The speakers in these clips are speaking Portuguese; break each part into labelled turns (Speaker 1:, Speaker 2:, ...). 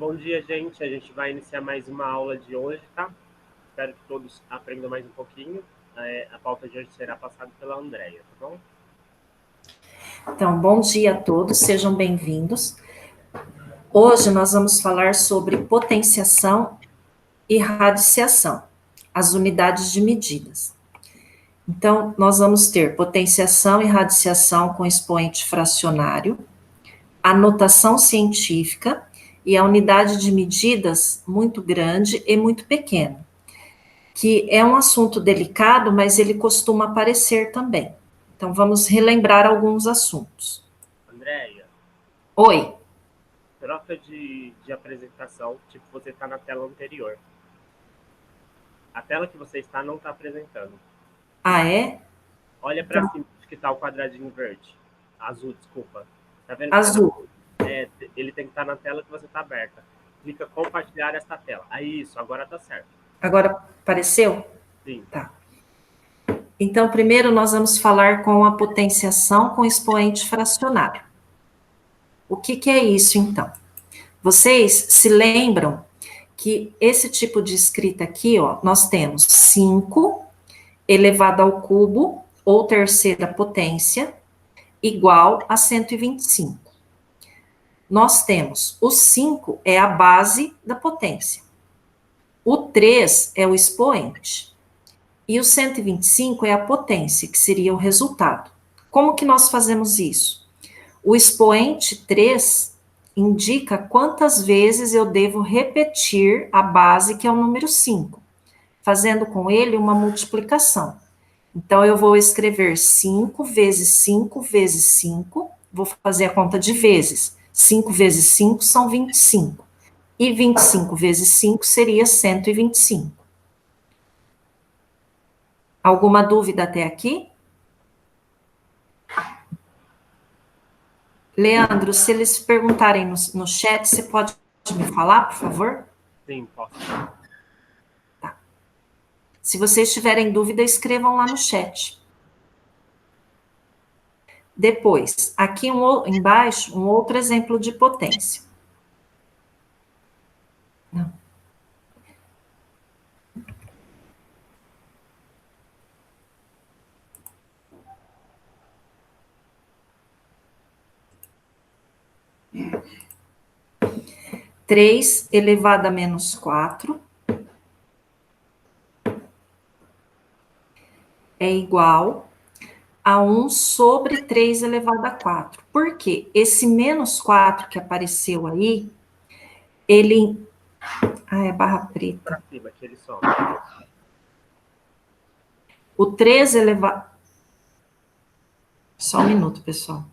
Speaker 1: Bom dia, gente. A gente vai iniciar mais uma aula de hoje, tá? Espero que todos aprendam mais um pouquinho. A pauta de hoje será passada pela Andréia, tá bom?
Speaker 2: Então, bom dia a todos, sejam bem-vindos. Hoje nós vamos falar sobre potenciação e radiciação, as unidades de medidas. Então, nós vamos ter potenciação e radiciação com expoente fracionário, a notação científica e a unidade de medidas muito grande e muito pequena, que é um assunto delicado, mas ele costuma aparecer também. Então, vamos relembrar alguns assuntos.
Speaker 1: Andréia,
Speaker 2: Oi.
Speaker 1: troca de apresentação, tipo você está na tela anterior. A tela que você está não está apresentando.
Speaker 2: Ah, é?
Speaker 1: Olha para
Speaker 2: Então,
Speaker 1: cima, que está o quadradinho verde. Azul, desculpa. Tá vendo que está na...
Speaker 2: azul.
Speaker 1: ele tem que estar na tela que você está aberta. Clica compartilhar esta tela. Aí, isso, agora tá certo.
Speaker 2: Agora apareceu?
Speaker 1: Sim.
Speaker 2: Tá. Então, primeiro nós vamos falar com a potenciação com expoente fracionário. O que é isso, então? Vocês se lembram que esse tipo de escrita aqui, ó, nós temos 5 elevado ao cubo, ou terceira potência, igual a 125. Nós temos o 5 é a base da potência. O 3 é o expoente. E o 125 é a potência, que seria o resultado. Como que nós fazemos isso? O expoente 3 indica quantas vezes eu devo repetir a base, que é o número 5, fazendo com ele uma multiplicação. Então, eu vou escrever 5 vezes 5 vezes 5, vou fazer a conta de vezes. 5 vezes 5 são 25. E 25 vezes 5 seria 125. Alguma dúvida até aqui? Leandro, se eles perguntarem no chat, você pode me falar, por favor?
Speaker 1: Sim, posso.
Speaker 2: Tá. Se vocês tiverem dúvida, escrevam lá no chat. Depois, aqui embaixo, um outro exemplo de potência. Não. Três elevado a menos 4 é igual a 1 sobre 3 elevado a 4. Por quê? Esse menos 4 que apareceu aí, ele... Ah, é barra preta.
Speaker 1: Para cima, que ele some.
Speaker 2: O 3 elevado... Só um minuto, pessoal.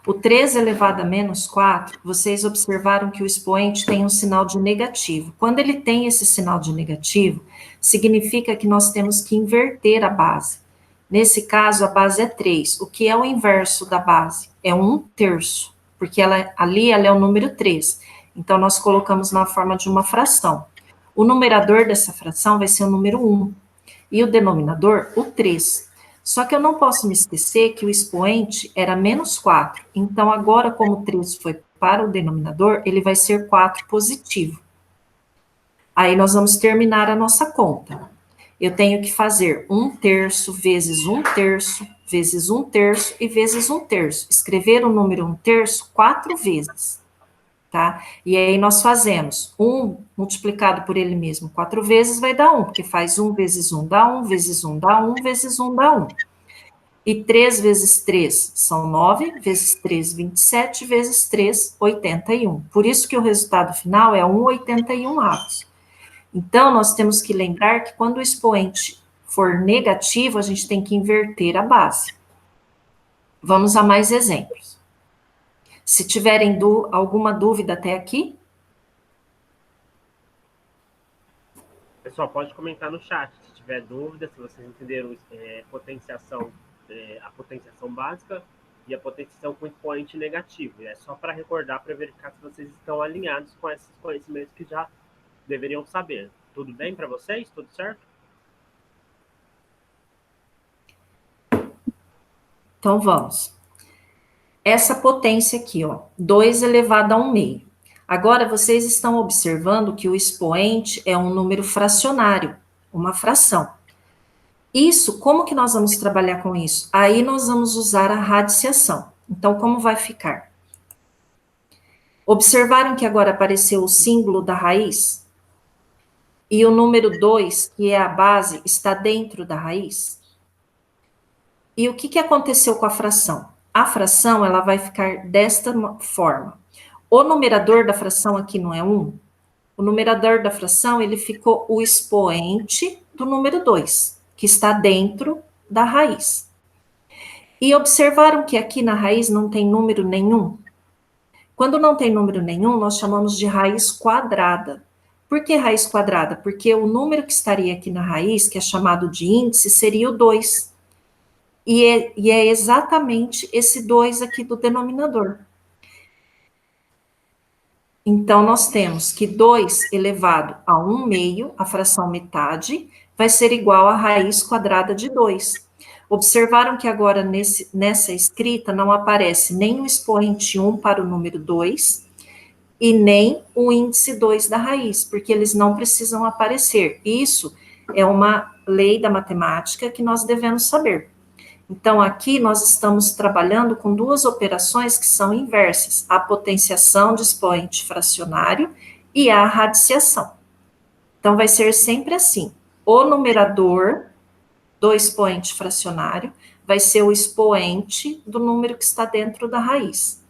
Speaker 2: O 3 elevado a menos 4, vocês observaram que o expoente tem um sinal de negativo. Quando ele tem esse sinal de negativo, significa que nós temos que inverter a base. Nesse caso, a base é 3. O que é o inverso da base? É 1/3, porque ali ela é o número 3. Então, nós colocamos na forma de uma fração. O numerador dessa fração vai ser o número 1. E o denominador, o 3. Só que eu não posso me esquecer que o expoente era menos 4. Então, agora, como o 3 foi para o denominador, ele vai ser 4 positivo. Aí, nós vamos terminar a nossa conta. Eu tenho que fazer 1/3 vezes 1/3 vezes 1/3 e vezes 1/3. Escrever o número 1/3 4 vezes. Tá? E aí nós fazemos 1 multiplicado por ele mesmo 4 vezes vai dar 1, porque faz 1 vezes 1 dá 1, vezes 1 dá 1, vezes 1 dá 1. E 3 vezes 3 são 9, vezes 3, 27, vezes 3, 81. Por isso que o resultado final é 1/81. Então, nós temos que lembrar que quando o expoente for negativo, a gente tem que inverter a base. Vamos a mais exemplos. Se tiverem alguma dúvida até aqui,
Speaker 1: Pessoal, pode comentar no chat se tiver dúvida, se vocês entenderam potenciação, a potenciação básica e a potenciação com expoente negativo. É só para recordar, para verificar se vocês estão alinhados com esses conhecimentos que já deveriam saber. Tudo bem para vocês? Tudo certo?
Speaker 2: então vamos. Essa potência aqui, ó, 2 elevado a 1/2. Agora, vocês estão observando que o expoente é um número fracionário, uma fração. Isso, como que nós vamos trabalhar com isso? Aí nós vamos usar a radiciação. Então, como vai ficar? Observaram que agora apareceu o símbolo da raiz? E o número 2, que é a base, está dentro da raiz? E o que aconteceu com a fração? A fração, ela vai ficar desta forma. O numerador da fração aqui não é 1? O numerador da fração, ele ficou o expoente do número 2, que está dentro da raiz. E observaram que aqui na raiz não tem número nenhum? Quando não tem número nenhum, nós chamamos de raiz quadrada. Por que raiz quadrada? Porque o número que estaria aqui na raiz, que é chamado de índice, seria o 2. E é exatamente esse 2 aqui do denominador. Então, nós temos que 2 elevado a 1 meio, a fração metade, vai ser igual a raiz quadrada de 2. Observaram que agora nessa escrita não aparece nem o expoente 1 para o número 2 e nem o índice 2 da raiz, porque eles não precisam aparecer. Isso é uma lei da matemática que nós devemos saber. Então, aqui nós estamos trabalhando com duas operações que são inversas, a potenciação de expoente fracionário e a radiciação. Então, vai ser sempre assim, o numerador do expoente fracionário vai ser o expoente do número que está dentro da raiz.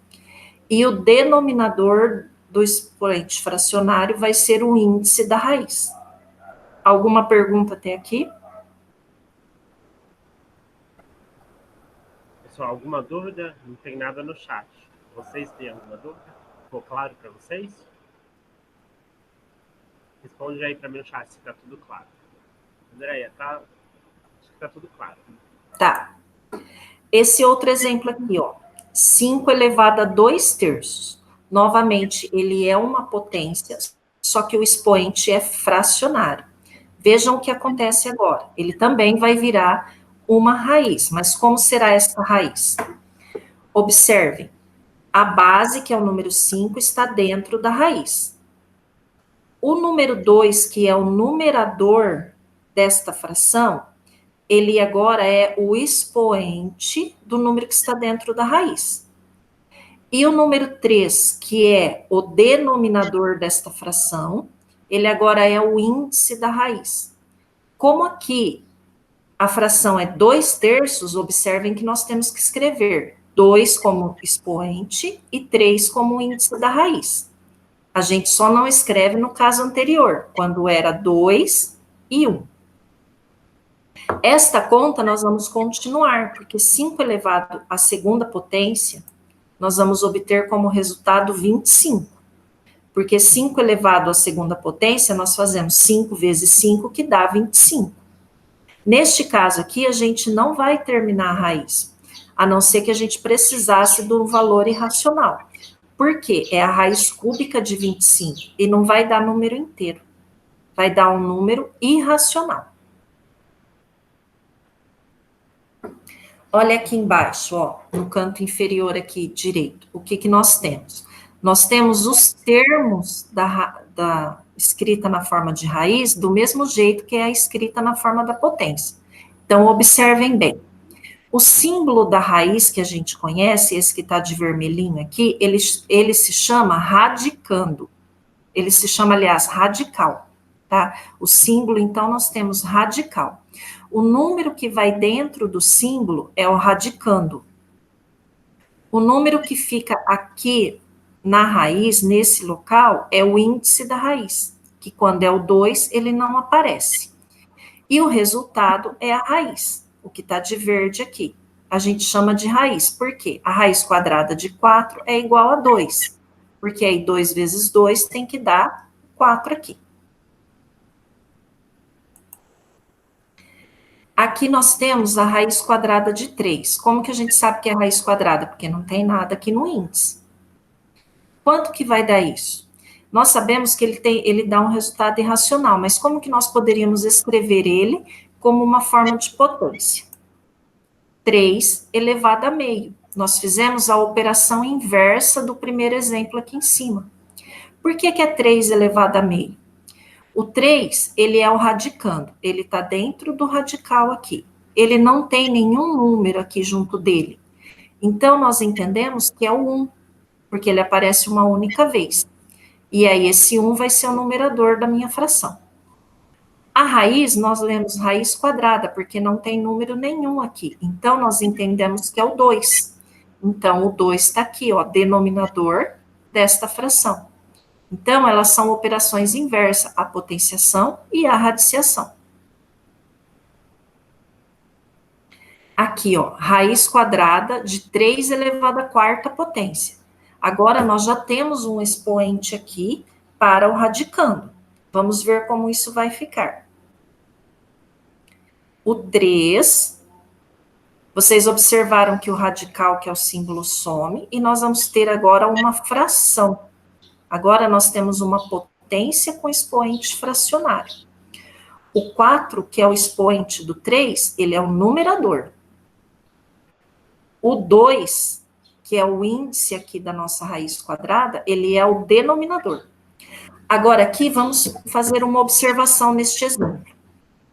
Speaker 2: E o denominador do expoente fracionário vai ser o índice da raiz. Alguma pergunta até aqui?
Speaker 1: Pessoal, alguma dúvida? Não tem nada no chat. Vocês têm alguma dúvida? Ficou claro para vocês? Responde aí para mim no chat se está tudo claro. Andréia, tá? Acho que está tudo claro.
Speaker 2: Tá. Esse outro exemplo aqui, ó. 5 elevado a 2 terços. Novamente, ele é uma potência, só que o expoente é fracionário. Vejam o que acontece agora. Ele também vai virar uma raiz. Mas como será essa raiz? Observem. A base, que é o número 5, está dentro da raiz. O número 2, que é o numerador desta fração, ele agora é o expoente do número que está dentro da raiz. E o número 3, que é o denominador desta fração, ele agora é o índice da raiz. Como aqui a fração é 2 terços, observem que nós temos que escrever 2 como expoente e 3 como índice da raiz. A gente só não escreve no caso anterior, quando era 2 e 1. Esta conta nós vamos continuar, porque 5 elevado à segunda potência, nós vamos obter como resultado 25. Porque 5 elevado à segunda potência, nós fazemos 5 vezes 5, que dá 25. Neste caso aqui, a gente não vai terminar a raiz, a não ser que a gente precisasse do valor irracional. Por quê? É a raiz cúbica de 25, e não vai dar número inteiro. Vai dar um número irracional. Olha aqui embaixo, ó, no canto inferior aqui direito, o que nós temos? Nós temos os termos da escrita na forma de raiz do mesmo jeito que é a escrita na forma da potência. Então, observem bem. O símbolo da raiz que a gente conhece, esse que está de vermelhinho aqui, ele se chama radicando. Ele se chama, aliás, radical, tá? O símbolo, então, nós temos radical. O número que vai dentro do símbolo é o radicando. O número que fica aqui na raiz, nesse local, é o índice da raiz, que quando é o 2, ele não aparece. E o resultado é a raiz, o que está de verde aqui. A gente chama de raiz, por quê? A raiz quadrada de 4 é igual a 2, porque aí 2 vezes 2 tem que dar 4 aqui. Aqui nós temos a raiz quadrada de 3. Como que a gente sabe que é raiz quadrada? Porque não tem nada aqui no índice. Quanto que vai dar isso? Nós sabemos que ele dá um resultado irracional, mas como que nós poderíamos escrever ele como uma forma de potência? 3 elevado a meio. Nós fizemos a operação inversa do primeiro exemplo aqui em cima. Por que é 3 elevado a meio? O 3, ele é o radicando, ele está dentro do radical aqui. Ele não tem nenhum número aqui junto dele. Então, nós entendemos que é o 1, porque ele aparece uma única vez. E aí, esse 1 vai ser o numerador da minha fração. A raiz, nós lemos raiz quadrada, porque não tem número nenhum aqui. Então, nós entendemos que é o 2. Então, o 2 está aqui, ó, denominador desta fração. Então, elas são operações inversas, a potenciação e a radiciação. Aqui, ó, raiz quadrada de 3 elevado à quarta potência. Agora, nós já temos um expoente aqui para o radicando. Vamos ver como isso vai ficar. O 3, vocês observaram que o radical, que é o símbolo, some, e nós vamos ter agora uma fração. Agora, nós temos uma potência com expoente fracionário. O 4, que é o expoente do 3, ele é o numerador. O 2, que é o índice aqui da nossa raiz quadrada, ele é o denominador. Agora, aqui, vamos fazer uma observação neste exemplo.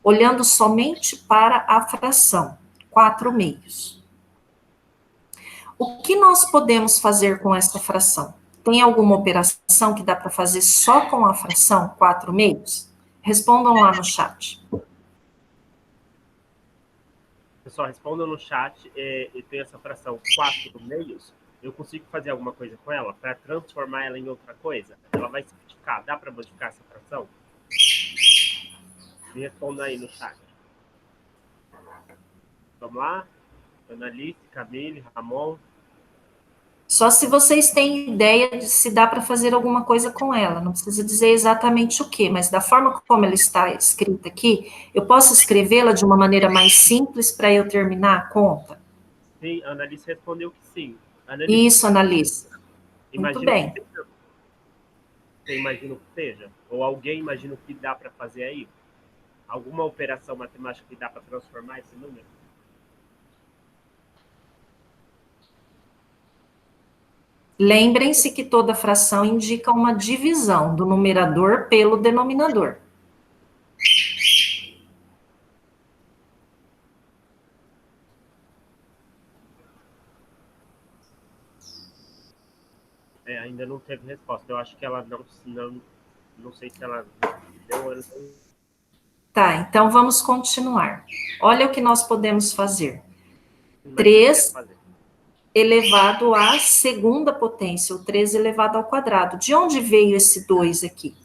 Speaker 2: Olhando somente para a fração, 4/2. O que nós podemos fazer com essa fração? Tem alguma operação que dá para fazer só com a fração 4/2? Respondam lá no chat.
Speaker 1: Pessoal, respondam no chat. Eu tenho essa fração 4/2. Eu consigo fazer alguma coisa com ela para transformar ela em outra coisa? Ela vai se modificar? Dá para modificar essa fração? Me responda aí no chat. Vamos lá? Annalise, Camille, Ramon.
Speaker 2: Só se vocês têm ideia de se dá para fazer alguma coisa com ela. Não precisa dizer exatamente o que, mas da forma como ela está escrita aqui, eu posso escrevê-la de uma maneira mais simples para eu terminar a conta?
Speaker 1: Sim, a Annalise respondeu que sim. Annalise,
Speaker 2: isso, Annalise. Muito bem.
Speaker 1: Você imagina que seja? Ou alguém imagina que dá para fazer aí? Alguma operação matemática que dá para transformar esse número?
Speaker 2: Lembrem-se que toda fração indica uma divisão do numerador pelo denominador.
Speaker 1: Ainda não teve resposta. Eu acho que ela não sei se ela deu.
Speaker 2: Tá, então vamos continuar. Olha o que nós podemos fazer. 3 elevado à segunda potência, o 3 elevado ao quadrado. De onde veio esse 2 aqui?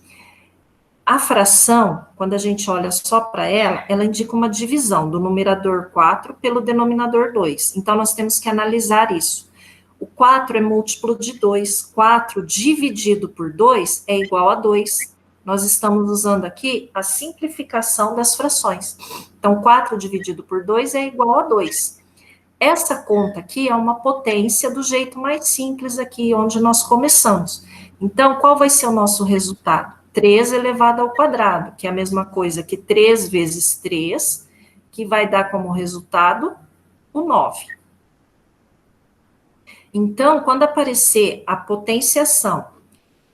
Speaker 2: A fração, quando a gente olha só para ela, ela indica uma divisão do numerador 4 pelo denominador 2. Então, nós temos que analisar isso. O 4 é múltiplo de 2. 4 dividido por 2 é igual a 2. Nós estamos usando aqui a simplificação das frações. Então, 4 dividido por 2 é igual a 2. Essa conta aqui é uma potência do jeito mais simples aqui, onde nós começamos. Então, qual vai ser o nosso resultado? 3 elevado ao quadrado, que é a mesma coisa que 3 vezes 3, que vai dar como resultado o 9. Então, quando aparecer a potenciação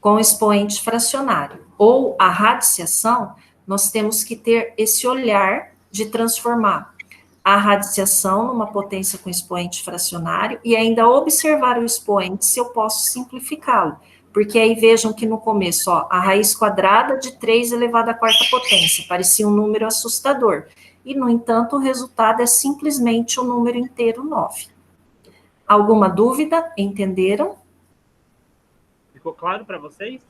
Speaker 2: com expoente fracionário ou a radiciação, nós temos que ter esse olhar de transformar a radiciação numa potência com expoente fracionário e ainda observar o expoente se eu posso simplificá-lo. Porque aí vejam que no começo, ó, a raiz quadrada de 3 elevado à quarta potência, parecia um número assustador. E, no entanto, o resultado é simplesmente o número inteiro 9. Alguma dúvida? Entenderam?
Speaker 1: Ficou claro para vocês?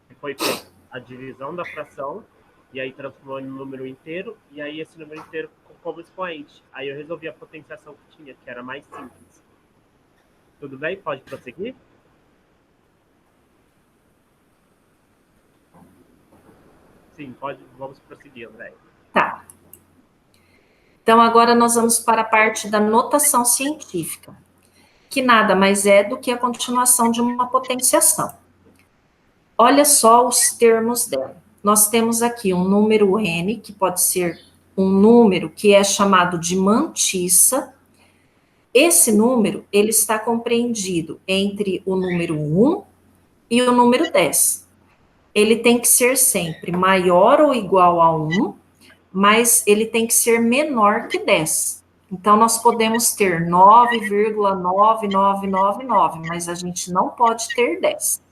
Speaker 1: Que foi feita a divisão da fração, e aí transformou em um número inteiro, e aí esse número inteiro ficou como expoente. Aí eu resolvi a potenciação que tinha, que era mais simples. Tudo bem? Pode prosseguir? Sim, pode. Vamos prosseguir, André.
Speaker 2: Tá. Então, agora nós vamos para a parte da notação científica, que nada mais é do que a continuação de uma potenciação. Olha só os termos dela. Nós temos aqui um número n, que pode ser um número que é chamado de mantissa. Esse número, ele está compreendido entre o número 1 e o número 10. ele tem que ser sempre maior ou igual a 1, mas ele tem que ser menor que 10. Então, nós podemos ter 9,9999, mas a gente não pode ter 10.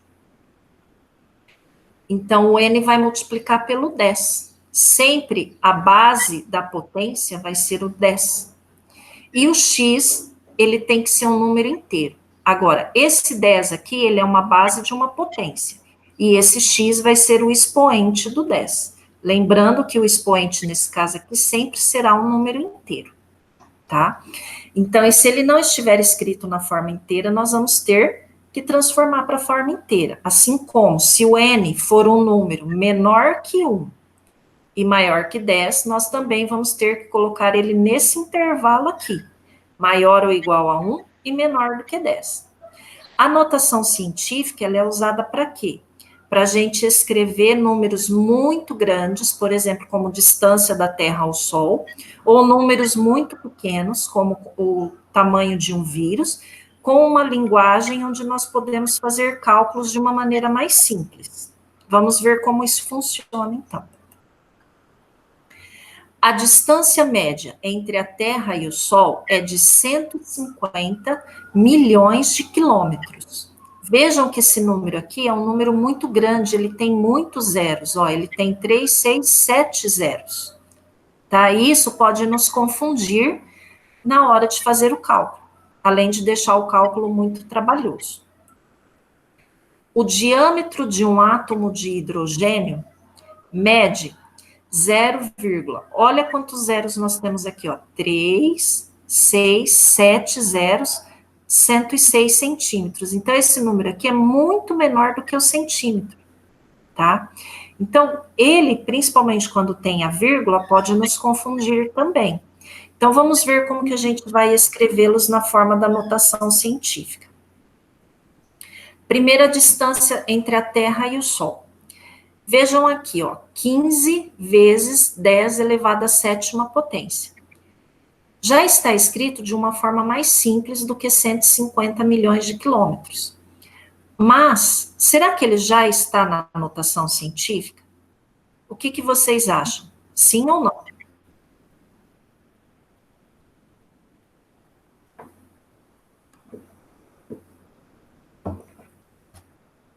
Speaker 2: Então, o n vai multiplicar pelo 10. Sempre a base da potência vai ser o 10. E o x, ele tem que ser um número inteiro. Agora, esse 10 aqui, ele é uma base de uma potência. E esse x vai ser o expoente do 10. Lembrando que o expoente, nesse caso aqui, sempre será um número inteiro, tá? Então, e se ele não estiver escrito na forma inteira, nós vamos ter que transformar para a forma inteira. Assim como, se o n for um número menor que 1 e maior que 10, nós também vamos ter que colocar ele nesse intervalo aqui, maior ou igual a 1 e menor do que 10. A notação científica, ela é usada para quê? Para a gente escrever números muito grandes, por exemplo, como distância da Terra ao Sol, ou números muito pequenos, como o tamanho de um vírus, com uma linguagem onde nós podemos fazer cálculos de uma maneira mais simples. Vamos ver como isso funciona, então. A distância média entre a Terra e o Sol é de 150 milhões de quilômetros. Vejam que esse número aqui é um número muito grande, ele tem muitos zeros, ó, ele tem 3, 6, 7 zeros. Tá? E isso pode nos confundir na hora de fazer o cálculo, além de deixar o cálculo muito trabalhoso. O diâmetro de um átomo de hidrogênio mede 0, olha quantos zeros nós temos aqui, ó, 3, 6, 7 zeros, 106 centímetros. Então, esse número aqui é muito menor do que o centímetro, tá? Então, ele, principalmente quando tem a vírgula, pode nos confundir também. Então, vamos ver como que a gente vai escrevê-los na forma da notação científica. Primeira distância entre a Terra e o Sol. Vejam aqui, ó, 15 vezes 10 elevado à sétima potência. Já está escrito de uma forma mais simples do que 150 milhões de quilômetros. Mas, será que ele já está na notação científica? O que vocês acham? Sim ou não?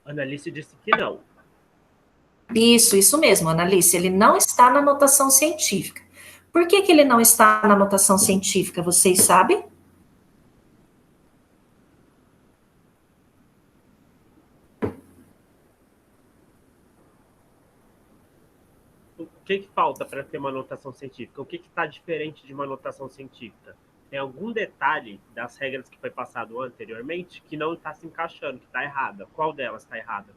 Speaker 1: Analice disse que não.
Speaker 2: Isso mesmo, Analice, ele não está na notação científica. Por que ele não está na notação científica, vocês sabem?
Speaker 1: O que falta para ter uma notação científica? O que está diferente de uma notação científica? Tem algum detalhe das regras que foi passado anteriormente que não está se encaixando, que está errada? Qual delas está errada?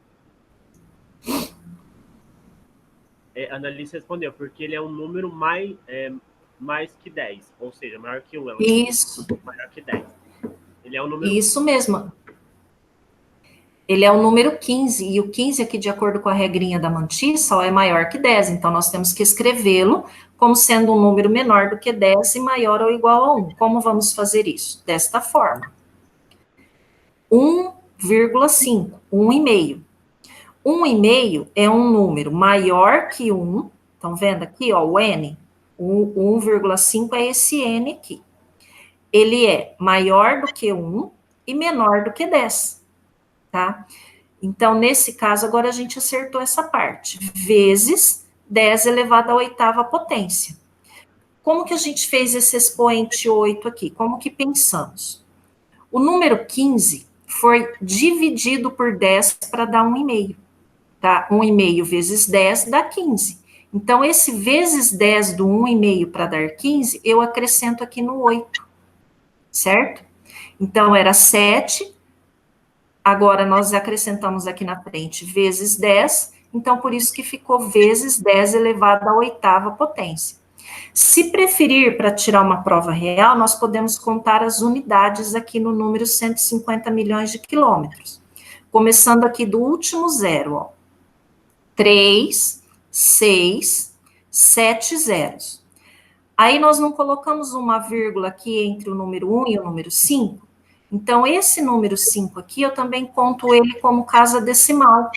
Speaker 1: A Annalise respondeu, porque ele é um número mais que 10, ou seja, maior que 1.
Speaker 2: Isso.
Speaker 1: Maior que 10. Ele é um número...
Speaker 2: Isso mesmo. Ele é o número 15, e o 15 aqui, de acordo com a regrinha da Mantissa, ó, é maior que 10, então nós temos que escrevê-lo como sendo um número menor do que 10 e maior ou igual a 1. Como vamos fazer isso? Desta forma. 1,5, 1,5. 1,5 é um número maior que 1, estão vendo aqui, ó, o n, 1,5 é esse n aqui. Ele é maior do que 1 e menor do que 10, tá? Então, nesse caso, agora a gente acertou essa parte, vezes 10 elevado à oitava potência. Como que a gente fez esse expoente 8 aqui? Como que pensamos? O número 15 foi dividido por 10 para dar 1,5. Tá? 1,5 vezes 10 dá 15. Então, esse vezes 10 do 1,5 para dar 15, eu acrescento aqui no 8, certo? Então, era 7, agora nós acrescentamos aqui na frente vezes 10, então por isso que ficou vezes 10 elevado à oitava potência. Se preferir para tirar uma prova real, nós podemos contar as unidades aqui no número 150 milhões de quilômetros. Começando aqui do último zero, ó. 3, 6, 7 zeros. Aí nós não colocamos uma vírgula aqui entre o número 1 e o número 5. Então, esse número 5 aqui, eu também conto ele como casa decimal.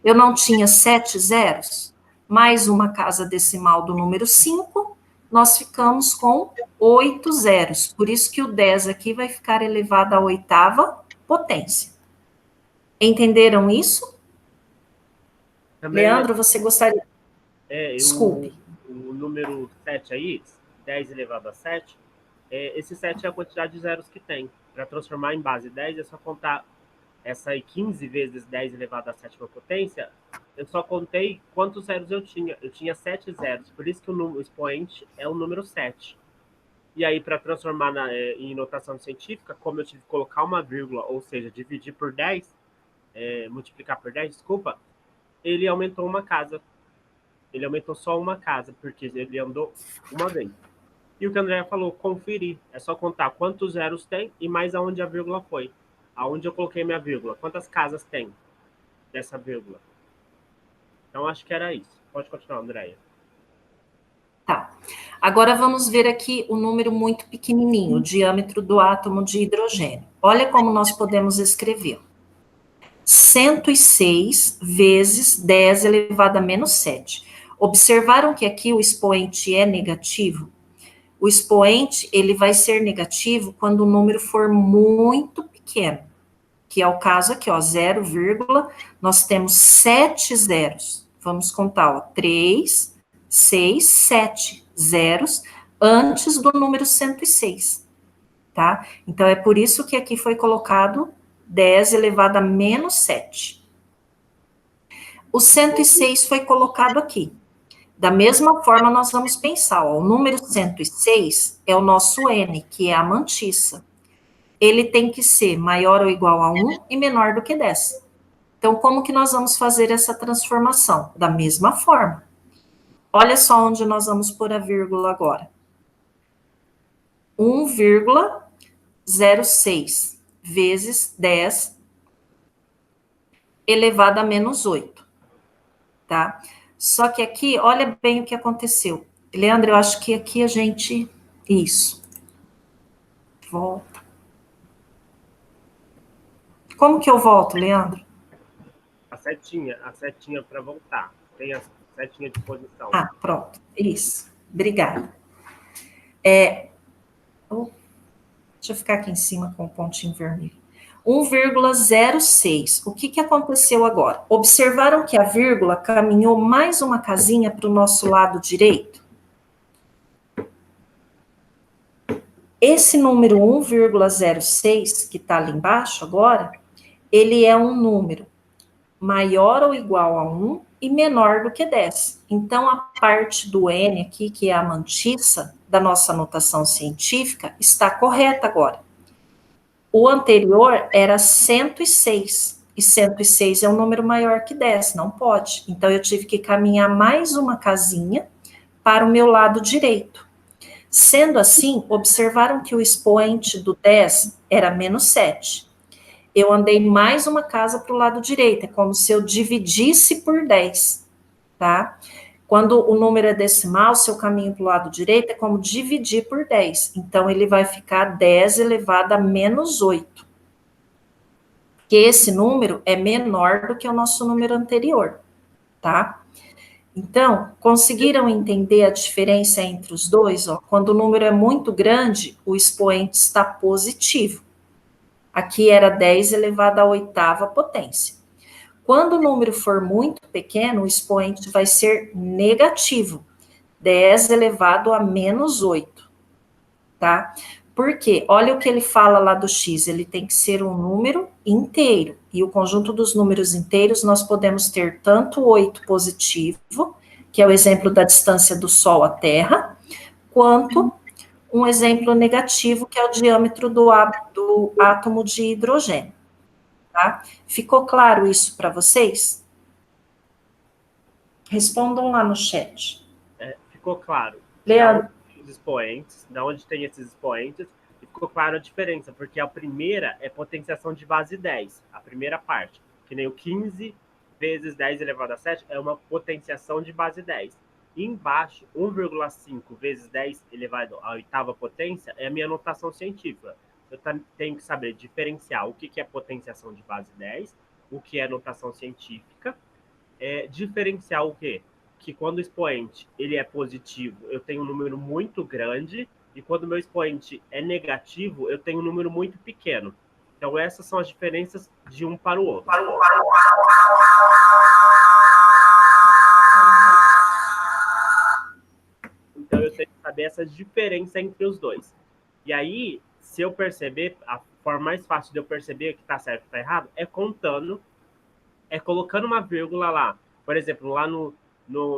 Speaker 2: Eu não tinha 7 zeros? Mais uma casa decimal do número 5, nós ficamos com 8 zeros. Por isso que o 10 aqui vai ficar elevado à 8ª potência. Entenderam isso?
Speaker 1: Também
Speaker 2: Leandro, você gostaria... Desculpe.
Speaker 1: O número 7 aí, 10 elevado a 7, esse 7 é a quantidade de zeros que tem. Para transformar em base 10, é só contar essa aí 15 vezes 10 elevado à 7ª potência. Eu só contei quantos zeros eu tinha. Eu tinha 7 zeros, por isso que o expoente é o número 7. E aí, para transformar em notação científica, como eu tive que colocar uma vírgula, ou seja, dividir por 10, multiplicar por 10, desculpa, ele aumentou uma casa. Ele aumentou só uma casa, porque ele andou uma vez. E o que a Andrea falou, conferir. É só contar quantos zeros tem e mais aonde a vírgula foi. Aonde eu coloquei minha vírgula. Quantas casas tem dessa vírgula. Então, acho que era isso. Pode continuar, Andrea.
Speaker 2: Tá. Agora vamos ver aqui o número muito pequenininho, o diâmetro do átomo de hidrogênio. Olha como nós podemos escrever. 106 vezes 10 elevado a menos 7. Observaram que aqui o expoente é negativo? O expoente, ele vai ser negativo quando o número for muito pequeno, que é o caso aqui, ó, 0, nós temos 7 zeros. Vamos contar, ó, 3, 6, 7 zeros antes do número 106, tá? Então, é por isso que aqui foi colocado 10 elevado a menos 7. O 106 foi colocado aqui. Da mesma forma, nós vamos pensar, ó, o número 106 é o nosso N, que é a mantissa. Ele tem que ser maior ou igual a 1 e menor do que 10. Então, como que nós vamos fazer essa transformação? Da mesma forma. Olha só onde nós vamos pôr a vírgula agora. 1,06 vezes 10 elevado a menos 8, tá? Só que aqui, olha bem o que aconteceu. Leandro, eu acho que aqui a gente... Isso. Volta. Como que eu volto, Leandro?
Speaker 1: A setinha para voltar. Tem a setinha de posição.
Speaker 2: Ah, pronto. Isso. Obrigada. Deixa eu ficar aqui em cima com o pontinho vermelho. 1,06. O que aconteceu agora? Observaram que a vírgula caminhou mais uma casinha para o nosso lado direito? Esse número 1,06, que está ali embaixo agora, ele é um número maior ou igual a 1 e menor do que 10. Então, a parte do N aqui, que é a mantissa da nossa notação científica, está correta agora. O anterior era 106, e 106 é um número maior que 10, não pode. Então, eu tive que caminhar mais uma casinha para o meu lado direito. Sendo assim, observaram que o expoente do 10 era menos 7. Eu andei mais uma casa para o lado direito, é como se eu dividisse por 10, tá? Quando o número é decimal, seu caminho para o lado direito é como dividir por 10. Então, ele vai ficar 10 elevado a menos 8. Que esse número é menor do que o nosso número anterior, tá? Então, conseguiram entender a diferença entre os dois? Ó? Quando o número é muito grande, o expoente está positivo. Aqui era 10 elevado à 8ª potência. Quando o número for muito pequeno, o expoente vai ser negativo, 10 elevado a menos 8, tá? Por quê? Olha o que ele fala lá do x, ele tem que ser um número inteiro, e o conjunto dos números inteiros nós podemos ter tanto 8 positivo, que é o exemplo da distância do Sol à Terra, quanto um exemplo negativo, que é o diâmetro do átomo de hidrogênio. Tá? Ficou claro isso para vocês? Respondam lá no chat.
Speaker 1: Ficou claro.
Speaker 2: Leandro.
Speaker 1: Os expoentes, da onde tem esses expoentes, e ficou claro a diferença, porque a primeira é potenciação de base 10, a primeira parte, que nem o 15 vezes 10 elevado a 7 é uma potenciação de base 10. E embaixo, 1,5 vezes 10 elevado à 8ª potência é a minha notação científica. Eu tenho que saber diferenciar o que é potenciação de base 10, o que é notação científica, diferenciar o quê? Que quando o expoente ele é positivo, eu tenho um número muito grande, e quando o meu expoente é negativo, eu tenho um número muito pequeno. Então, essas são as diferenças de um para o outro. Então, eu tenho que saber essa diferença entre os dois. E aí, se eu perceber, a forma mais fácil de eu perceber que está certo e está errado é contando, é colocando uma vírgula lá. Por exemplo, lá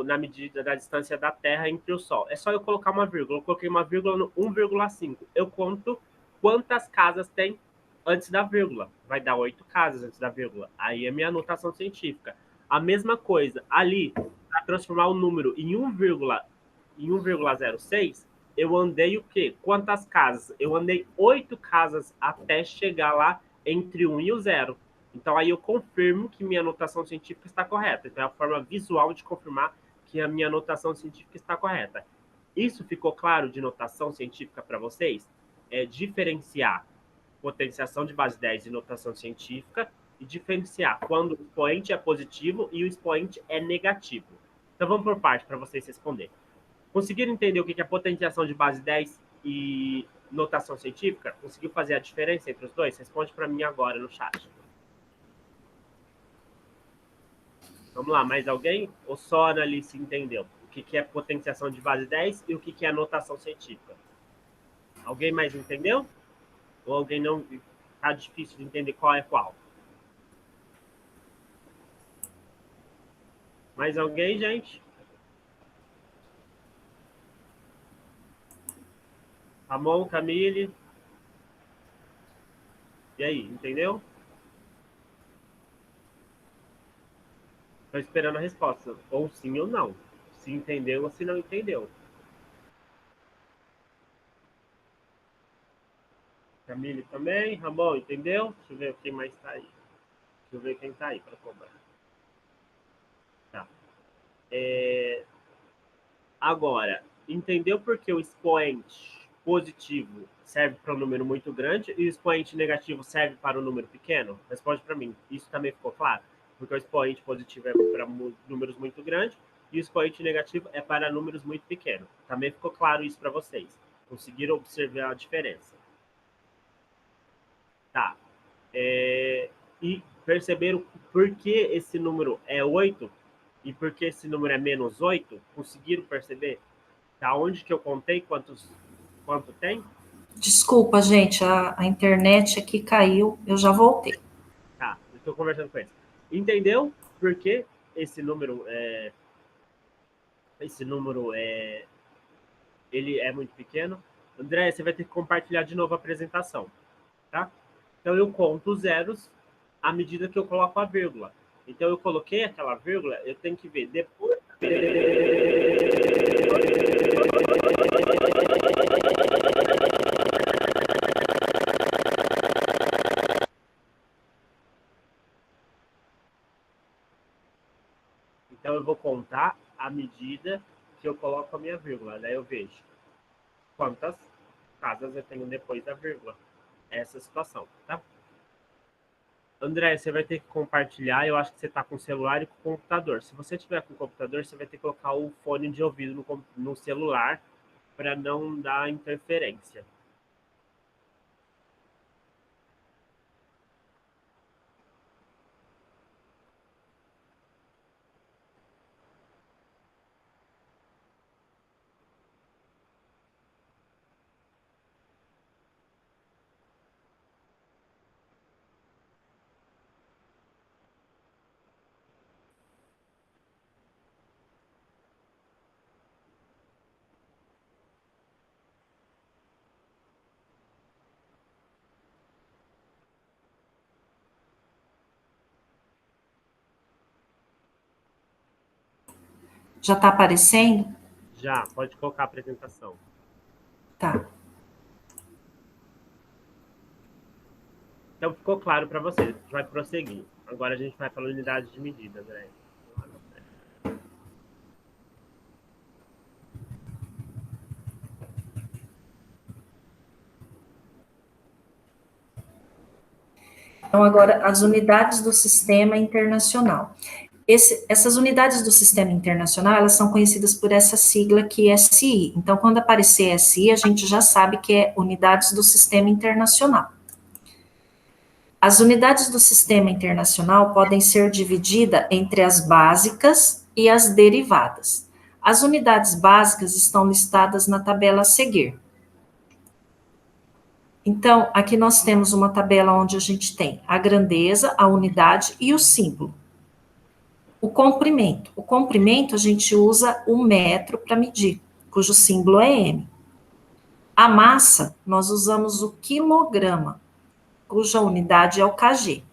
Speaker 1: na medida da distância da Terra entre o Sol. É só eu colocar uma vírgula. Eu coloquei uma vírgula no 1,5. Eu conto quantas casas tem antes da vírgula. Vai dar 8 casas antes da vírgula. Aí é minha anotação científica. A mesma coisa, ali, para transformar o número em 1,06, eu andei o quê? Quantas casas? Eu andei 8 casas até chegar lá entre 1 e o 0. Então, aí eu confirmo que minha anotação científica está correta. Então, é a forma visual de confirmar que a minha anotação científica está correta. Isso ficou claro de notação científica para vocês? É diferenciar potenciação de base 10 e notação científica e diferenciar quando o expoente é positivo e o expoente é negativo. Então, vamos por parte para vocês responderem. Conseguiram entender o que é potenciação de base 10 e notação científica? Conseguiu fazer a diferença entre os dois? Responde para mim agora no chat. Vamos lá, mais alguém? Ou só a Analice entendeu? O que é potenciação de base 10 e o que é notação científica? Alguém mais entendeu? Ou alguém não... Tá difícil de entender qual é qual? Mais alguém, gente? Ramon, Camille? E aí, entendeu? Estou esperando a resposta. Ou sim ou não. Se entendeu ou se não entendeu. Camille também. Ramon, entendeu? Deixa eu ver quem mais está aí. Deixa eu ver quem está aí para cobrar. Tá. Agora, entendeu por que o expoente positivo serve para um número muito grande e o expoente negativo serve para um número pequeno? Responde para mim. Isso também ficou claro? Porque o expoente positivo é para números muito grandes e o expoente negativo é para números muito pequenos. Também ficou claro isso para vocês? Conseguiram observar a diferença? Tá. E perceberam por que esse número é 8 e por que esse número é menos 8? Conseguiram perceber? Da onde que eu contei quanto tem?
Speaker 2: Desculpa, gente, a internet aqui caiu, eu já voltei.
Speaker 1: Tá, estou conversando com eles. Entendeu por que esse número ele é muito pequeno? André, você vai ter que compartilhar de novo a apresentação, tá? Então eu conto os zeros à medida que eu coloco a vírgula. Então eu coloquei aquela vírgula, eu tenho que ver depois. Então eu vou contar à medida que eu coloco a minha vírgula. Daí eu vejo quantas casas eu tenho depois da vírgula. Essa situação, tá? André, você vai ter que compartilhar. Eu acho que você está com o celular e com o computador. Se você tiver com o computador, você vai ter que colocar o fone de ouvido no celular para não dar interferência.
Speaker 2: Já está aparecendo?
Speaker 1: Já, pode colocar a apresentação.
Speaker 2: Tá.
Speaker 1: Então ficou claro para você. A gente vai prosseguir. Agora a gente vai para a unidade de medida, André.
Speaker 2: Então, agora, as unidades do sistema internacional. Essas unidades do Sistema Internacional, elas são conhecidas por essa sigla que é SI. Então, quando aparecer SI, a gente já sabe que é Unidades do Sistema Internacional. As unidades do Sistema Internacional podem ser divididas entre as básicas e as derivadas. As unidades básicas estão listadas na tabela a seguir. Então, aqui nós temos uma tabela onde a gente tem a grandeza, a unidade e o símbolo. O comprimento. O comprimento a gente usa o metro para medir, cujo símbolo é M. A massa, nós usamos o quilograma, cuja unidade é o kg.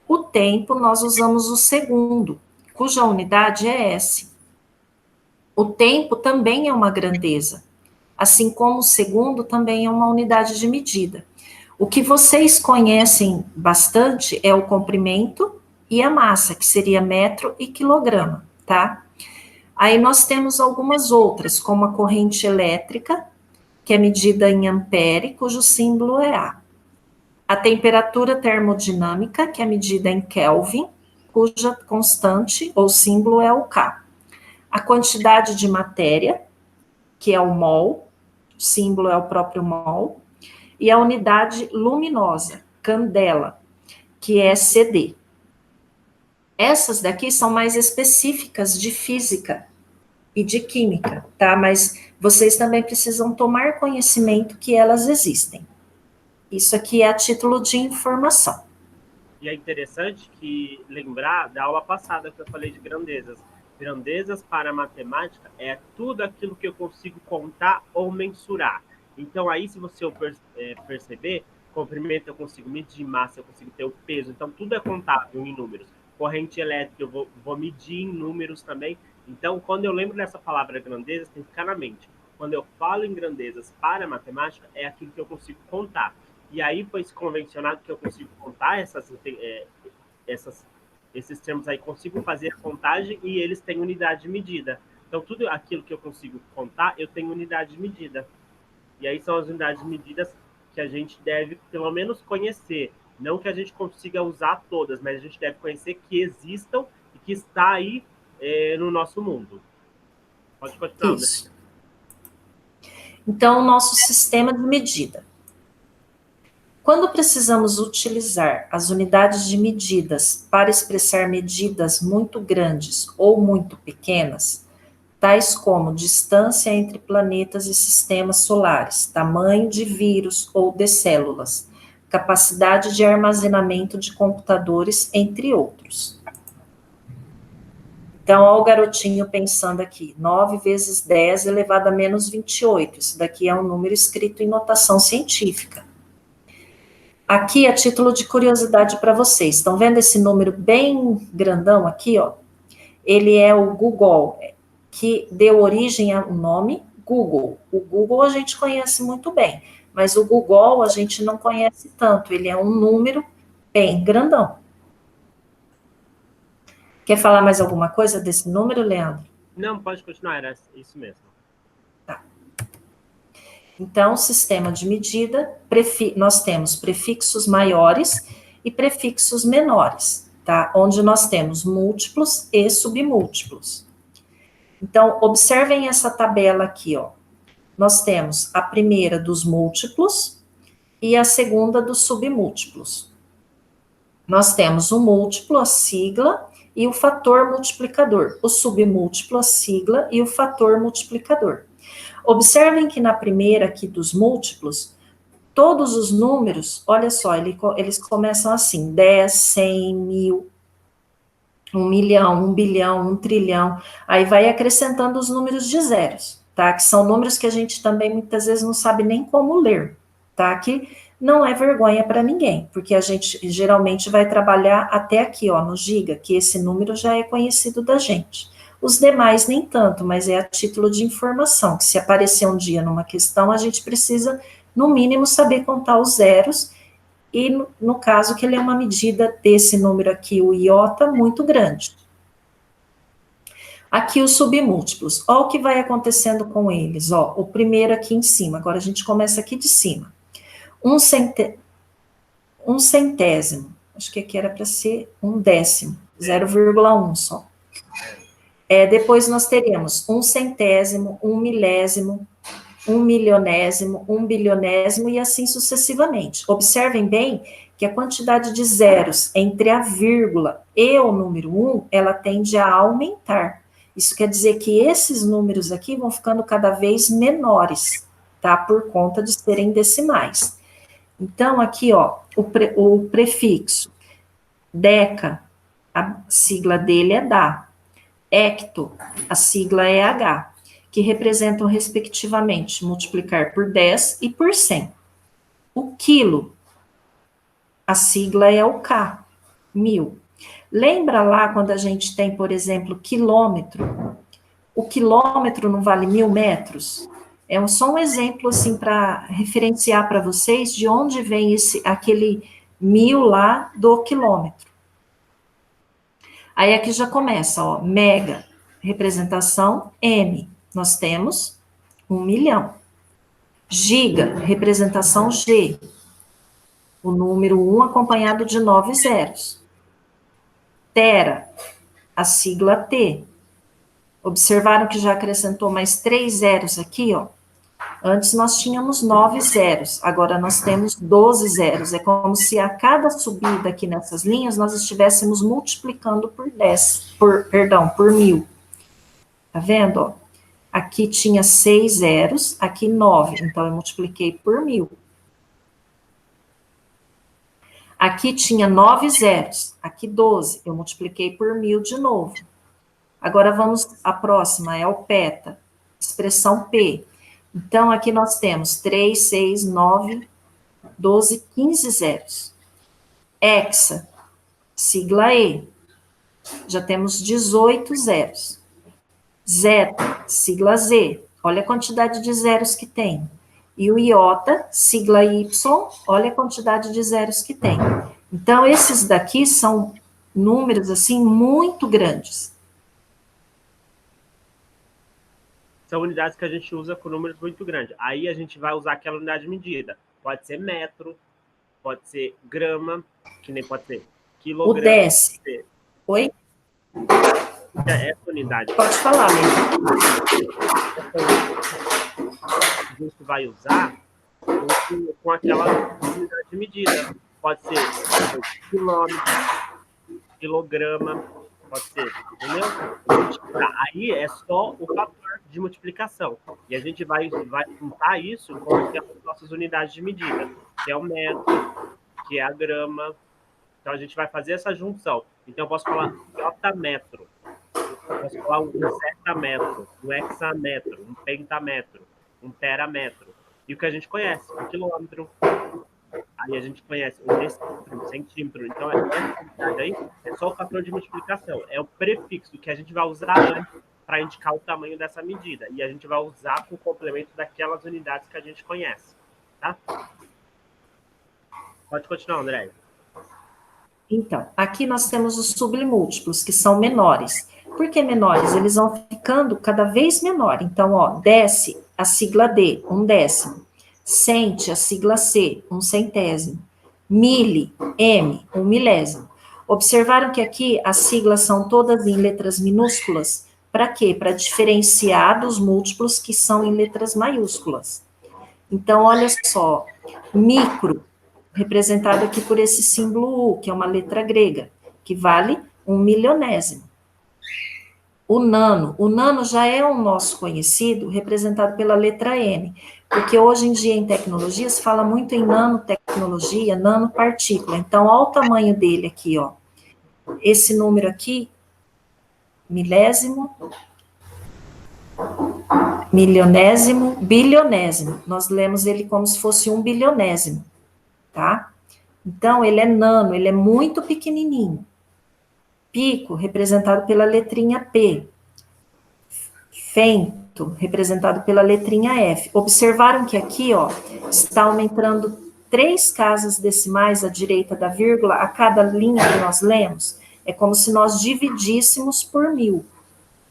Speaker 2: O tempo, nós usamos o segundo, cuja unidade é S. O tempo também é uma grandeza, assim como o segundo também é uma unidade de medida. O que vocês conhecem bastante é o comprimento e a massa, que seria metro e quilograma, tá? Aí nós temos algumas outras, como a corrente elétrica, que é medida em ampere, cujo símbolo é A. A temperatura termodinâmica, que é medida em Kelvin, cuja constante ou símbolo é o K. A quantidade de matéria, que é o mol, o símbolo é o próprio mol. E a unidade luminosa, candela, que é CD. Essas daqui são mais específicas de física e de química, tá? Mas vocês também precisam tomar conhecimento que elas existem. Isso aqui é a título de informação.
Speaker 1: E é interessante que lembrar da aula passada que eu falei de grandezas. Grandezas para a matemática é tudo aquilo que eu consigo contar ou mensurar. Então, aí, se você perceber, comprimento eu consigo medir, massa eu consigo ter o peso. Então, tudo é contável em números. Corrente elétrica eu vou medir em números também. Então, quando eu lembro dessa palavra grandezas, tem que ficar na mente. Quando eu falo em grandezas para a matemática, é aquilo que eu consigo contar. E aí foi se convencionado que eu consigo contar esses termos aí, consigo fazer a contagem e eles têm unidade de medida. Então, tudo aquilo que eu consigo contar, eu tenho unidade de medida. E aí são as unidades de medidas que a gente deve, pelo menos, conhecer. Não que a gente consiga usar todas, mas a gente deve conhecer que existam e que está aí no nosso mundo. Pode continuar.
Speaker 2: Isso. Então, o nosso sistema de medida. Quando precisamos utilizar as unidades de medidas para expressar medidas muito grandes ou muito pequenas, tais como distância entre planetas e sistemas solares, tamanho de vírus ou de células, capacidade de armazenamento de computadores, entre outros. Então, olha o garotinho pensando aqui, 9 vezes 10 elevado a menos 28. Isso daqui é um número escrito em notação científica. Aqui, a título de curiosidade para vocês, estão vendo esse número bem grandão aqui, ó? Ele é o Google, que deu origem ao nome Google. O Google a gente conhece muito bem, mas o Google a gente não conhece tanto, ele é um número bem grandão. Quer falar mais alguma coisa desse número, Leandro?
Speaker 1: Não, pode continuar, era isso mesmo.
Speaker 2: Tá. Então, sistema de medida, nós temos prefixos maiores e prefixos menores, tá? Onde nós temos múltiplos e submúltiplos. Então, observem essa tabela aqui, ó. Nós temos a primeira dos múltiplos e a segunda dos submúltiplos. Nós temos o múltiplo, a sigla, e o fator multiplicador. O submúltiplo, a sigla, e o fator multiplicador. Observem que na primeira aqui dos múltiplos, todos os números, olha só, eles começam assim, 10, 100, 1000, 1 milhão, 1 bilhão, 1 trilhão, aí vai acrescentando os números de zeros, tá? Que são números que a gente também muitas vezes não sabe nem como ler, tá? Que não é vergonha para ninguém, porque a gente geralmente vai trabalhar até aqui, ó, no giga, que esse número já é conhecido da gente. Os demais nem tanto, mas é a título de informação, que se aparecer um dia numa questão, a gente precisa, no mínimo, saber contar os zeros, e no caso que ele é uma medida desse número aqui, o iota, muito grande. Aqui os submúltiplos, ó o que vai acontecendo com eles, ó, o primeiro aqui em cima, agora a gente começa aqui de cima. Um centésimo, acho que aqui era para ser 1 décimo. 0,1 só. Depois nós teremos 1/100º, 1/1000º, 1/1000º, 1/1000º e assim sucessivamente. Observem bem que a quantidade de zeros entre a vírgula e o número 1, ela tende a aumentar. Isso quer dizer que esses números aqui vão ficando cada vez menores, tá? Por conta de serem decimais. Então, aqui, ó, o prefixo deca, a sigla dele é DA. Hecto, a sigla é H, que representam, respectivamente, multiplicar por 10 e por 100. O quilo, a sigla é o K, 1000. Lembra lá quando a gente tem, por exemplo, quilômetro? O quilômetro não vale 1000 metros? É só um exemplo, assim, para referenciar para vocês de onde vem aquele 1000 lá do quilômetro. Aí aqui já começa, ó, mega, representação M. Nós temos 1 milhão. Giga, representação G. O número 1 acompanhado de 9 zeros. Tera, a sigla T. Observaram que já acrescentou mais 3 zeros aqui, ó. Antes nós tínhamos 9 zeros, agora nós temos 12 zeros. É como se a cada subida aqui nessas linhas nós estivéssemos multiplicando por 1000. Tá vendo, ó? Aqui tinha 6 zeros, aqui 9, então eu multipliquei por 1000. Aqui tinha 9 zeros, aqui 12, eu multipliquei por 1000 de novo. Agora vamos, a próxima é o peta, expressão P. Então, aqui nós temos 3, 6, 9, 12, 15 zeros. Hexa, sigla E. Já temos 18 zeros. Zeta, sigla Z. Olha a quantidade de zeros que tem. E o iota, sigla Y, olha a quantidade de zeros que tem. Então, esses daqui são números, assim, muito grandes.
Speaker 1: São unidades que a gente usa com números muito grandes. Aí a gente vai usar aquela unidade de medida. Pode ser metro, pode ser grama, que nem pode ser quilograma.
Speaker 2: O décimo. Oi?
Speaker 1: Essa unidade.
Speaker 2: Pode falar, mesmo.
Speaker 1: A gente vai usar com aquela unidade de medida. Pode ser quilômetro, quilograma, pode ser, entendeu? Aí é só o fator de multiplicação. E a gente vai juntar isso com aquelas nossas unidades de medida, que é o metro, que é a grama. Então, a gente vai fazer essa junção. Então, eu posso falar jotametro, eu posso falar um cetametro, um hexametro, um pentametro, um terametro. E o que a gente conhece, um quilômetro. Aí a gente conhece um decímetro, um centímetro. Então, essa unidade aí é só o fator de multiplicação. É o prefixo que a gente vai usar antes para indicar o tamanho dessa medida. E a gente vai usar com o complemento daquelas unidades que a gente conhece. Tá? Pode continuar, André.
Speaker 2: Então, aqui nós temos os sublimúltiplos, que são menores. Por que menores? Eles vão ficando cada vez menor. Então, ó, desce a sigla D, 1/10. Cente, a sigla C, 1/100. Mili, M, 1/1000. Observaram que aqui as siglas são todas em letras minúsculas? Para quê? Para diferenciar dos múltiplos que são em letras maiúsculas. Então, olha só, micro, representado aqui por esse símbolo U, que é uma letra grega, que vale 1/1000. O nano já é o nosso conhecido, representado pela letra N, porque hoje em dia em tecnologia se fala muito em nanotecnologia, nanopartícula. Então, olha o tamanho dele aqui, ó. Esse número aqui, milésimo, milionésimo, bilionésimo. Nós lemos ele como se fosse 1 bilionésimo, tá? Então, ele é nano, ele é muito pequenininho. Pico, representado pela letrinha P. Fento, representado pela letrinha F. Observaram que aqui, ó, está aumentando 3 casas decimais à direita da vírgula a cada linha que nós lemos? É como se nós dividíssemos por 1000.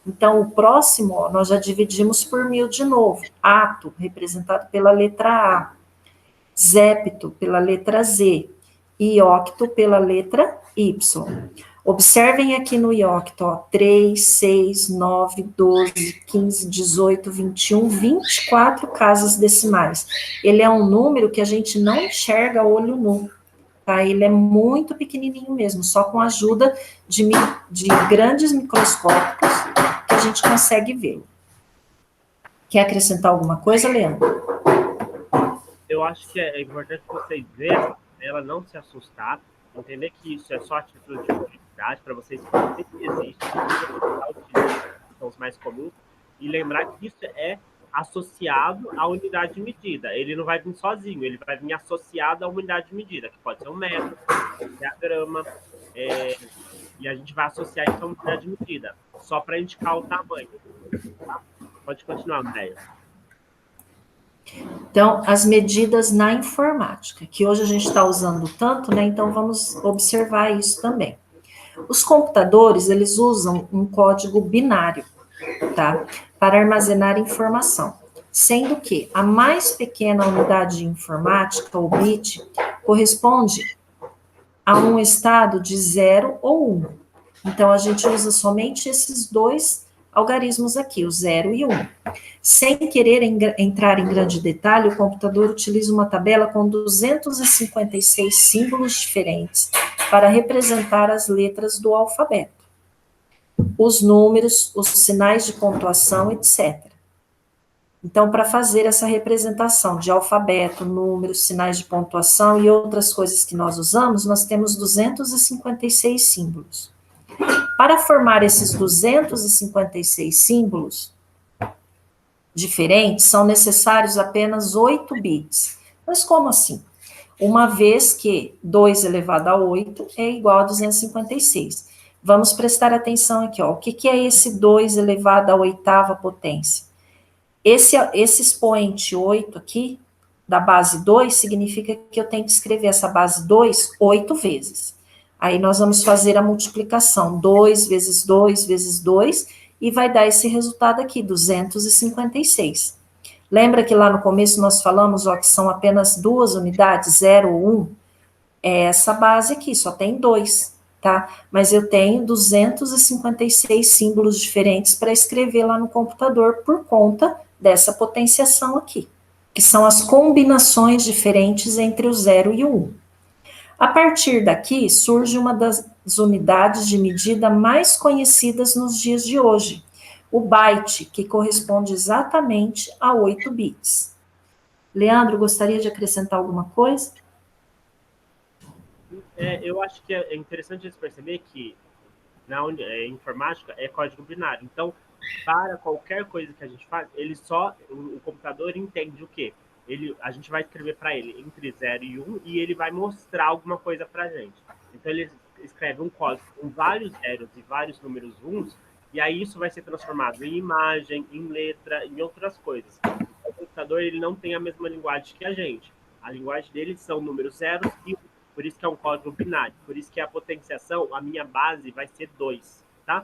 Speaker 2: Então, o próximo, ó, nós já dividimos por 1000 de novo. Ato, representado pela letra A. Zépito, pela letra Z. E octo, pela letra Y. Observem aqui no iocto, ó, 3, 6, 9, 12, 15, 18, 21, 24 casas decimais. Ele é um número que a gente não enxerga a olho nu, tá? Ele é muito pequenininho mesmo, só com a ajuda de grandes microscópicos que a gente consegue vê-lo. Quer acrescentar alguma coisa, Leandro?
Speaker 1: Eu acho que é importante vocês verem, ela não se assustar, entender que isso é só a título de curiosidade, para vocês verem que existe, que são os mais comuns, e lembrar que isso é associado à unidade de medida. Ele não vai vir sozinho, ele vai vir associado à unidade de medida, que pode ser um metro, pode ser a grama, e a gente vai associar isso à unidade de medida, só para indicar o tamanho. Tá? Pode continuar, Andréia.
Speaker 2: Então, as medidas na informática, que hoje a gente está usando tanto, né? Então, vamos observar isso também. Os computadores, eles usam um código binário, tá? Para armazenar informação. Sendo que a mais pequena unidade de informática, o bit, corresponde a um estado de 0 ou 1. Então, a gente usa somente esses dois algarismos aqui, o 0 e 1. Sem querer entrar em grande detalhe, o computador utiliza uma tabela com 256 símbolos diferentes para representar as letras do alfabeto, os números, os sinais de pontuação, etc. Então, para fazer essa representação de alfabeto, números, sinais de pontuação e outras coisas que nós usamos, nós temos 256 símbolos. Para formar esses 256 símbolos diferentes, são necessários apenas 8 bits. Mas como assim? Uma vez que 2 elevado a 8 é igual a 256. Vamos prestar atenção aqui, ó. O que é esse 2 elevado à oitava potência? Esse expoente 8 aqui, da base 2, significa que eu tenho que escrever essa base 2 8 vezes. Aí nós vamos fazer a multiplicação, 2 vezes 2 vezes 2, e vai dar esse resultado aqui, 256. Lembra que lá no começo nós falamos, ó, que são apenas duas unidades, 0 ou 1? É essa base aqui, só tem 2, tá? Mas eu tenho 256 símbolos diferentes para escrever lá no computador por conta dessa potenciação aqui, que são as combinações diferentes entre o 0 e o 1. A partir daqui, surge uma das unidades de medida mais conhecidas nos dias de hoje, o byte, que corresponde exatamente a 8 bits. Leandro, gostaria de acrescentar alguma coisa?
Speaker 1: Eu acho que é interessante a gente perceber que na informática é código binário. Então, para qualquer coisa que a gente faz, o computador entende o quê? A gente vai escrever para ele entre 0 e 1 e ele vai mostrar alguma coisa para a gente. Então, ele escreve um código com vários zeros e vários números 1, e aí isso vai ser transformado em imagem, em letra, em outras coisas. O computador ele não tem a mesma linguagem que a gente. A linguagem dele são números 0 e 1. Por isso que é um código binário. Por isso que a potenciação, a minha base vai ser 2, tá?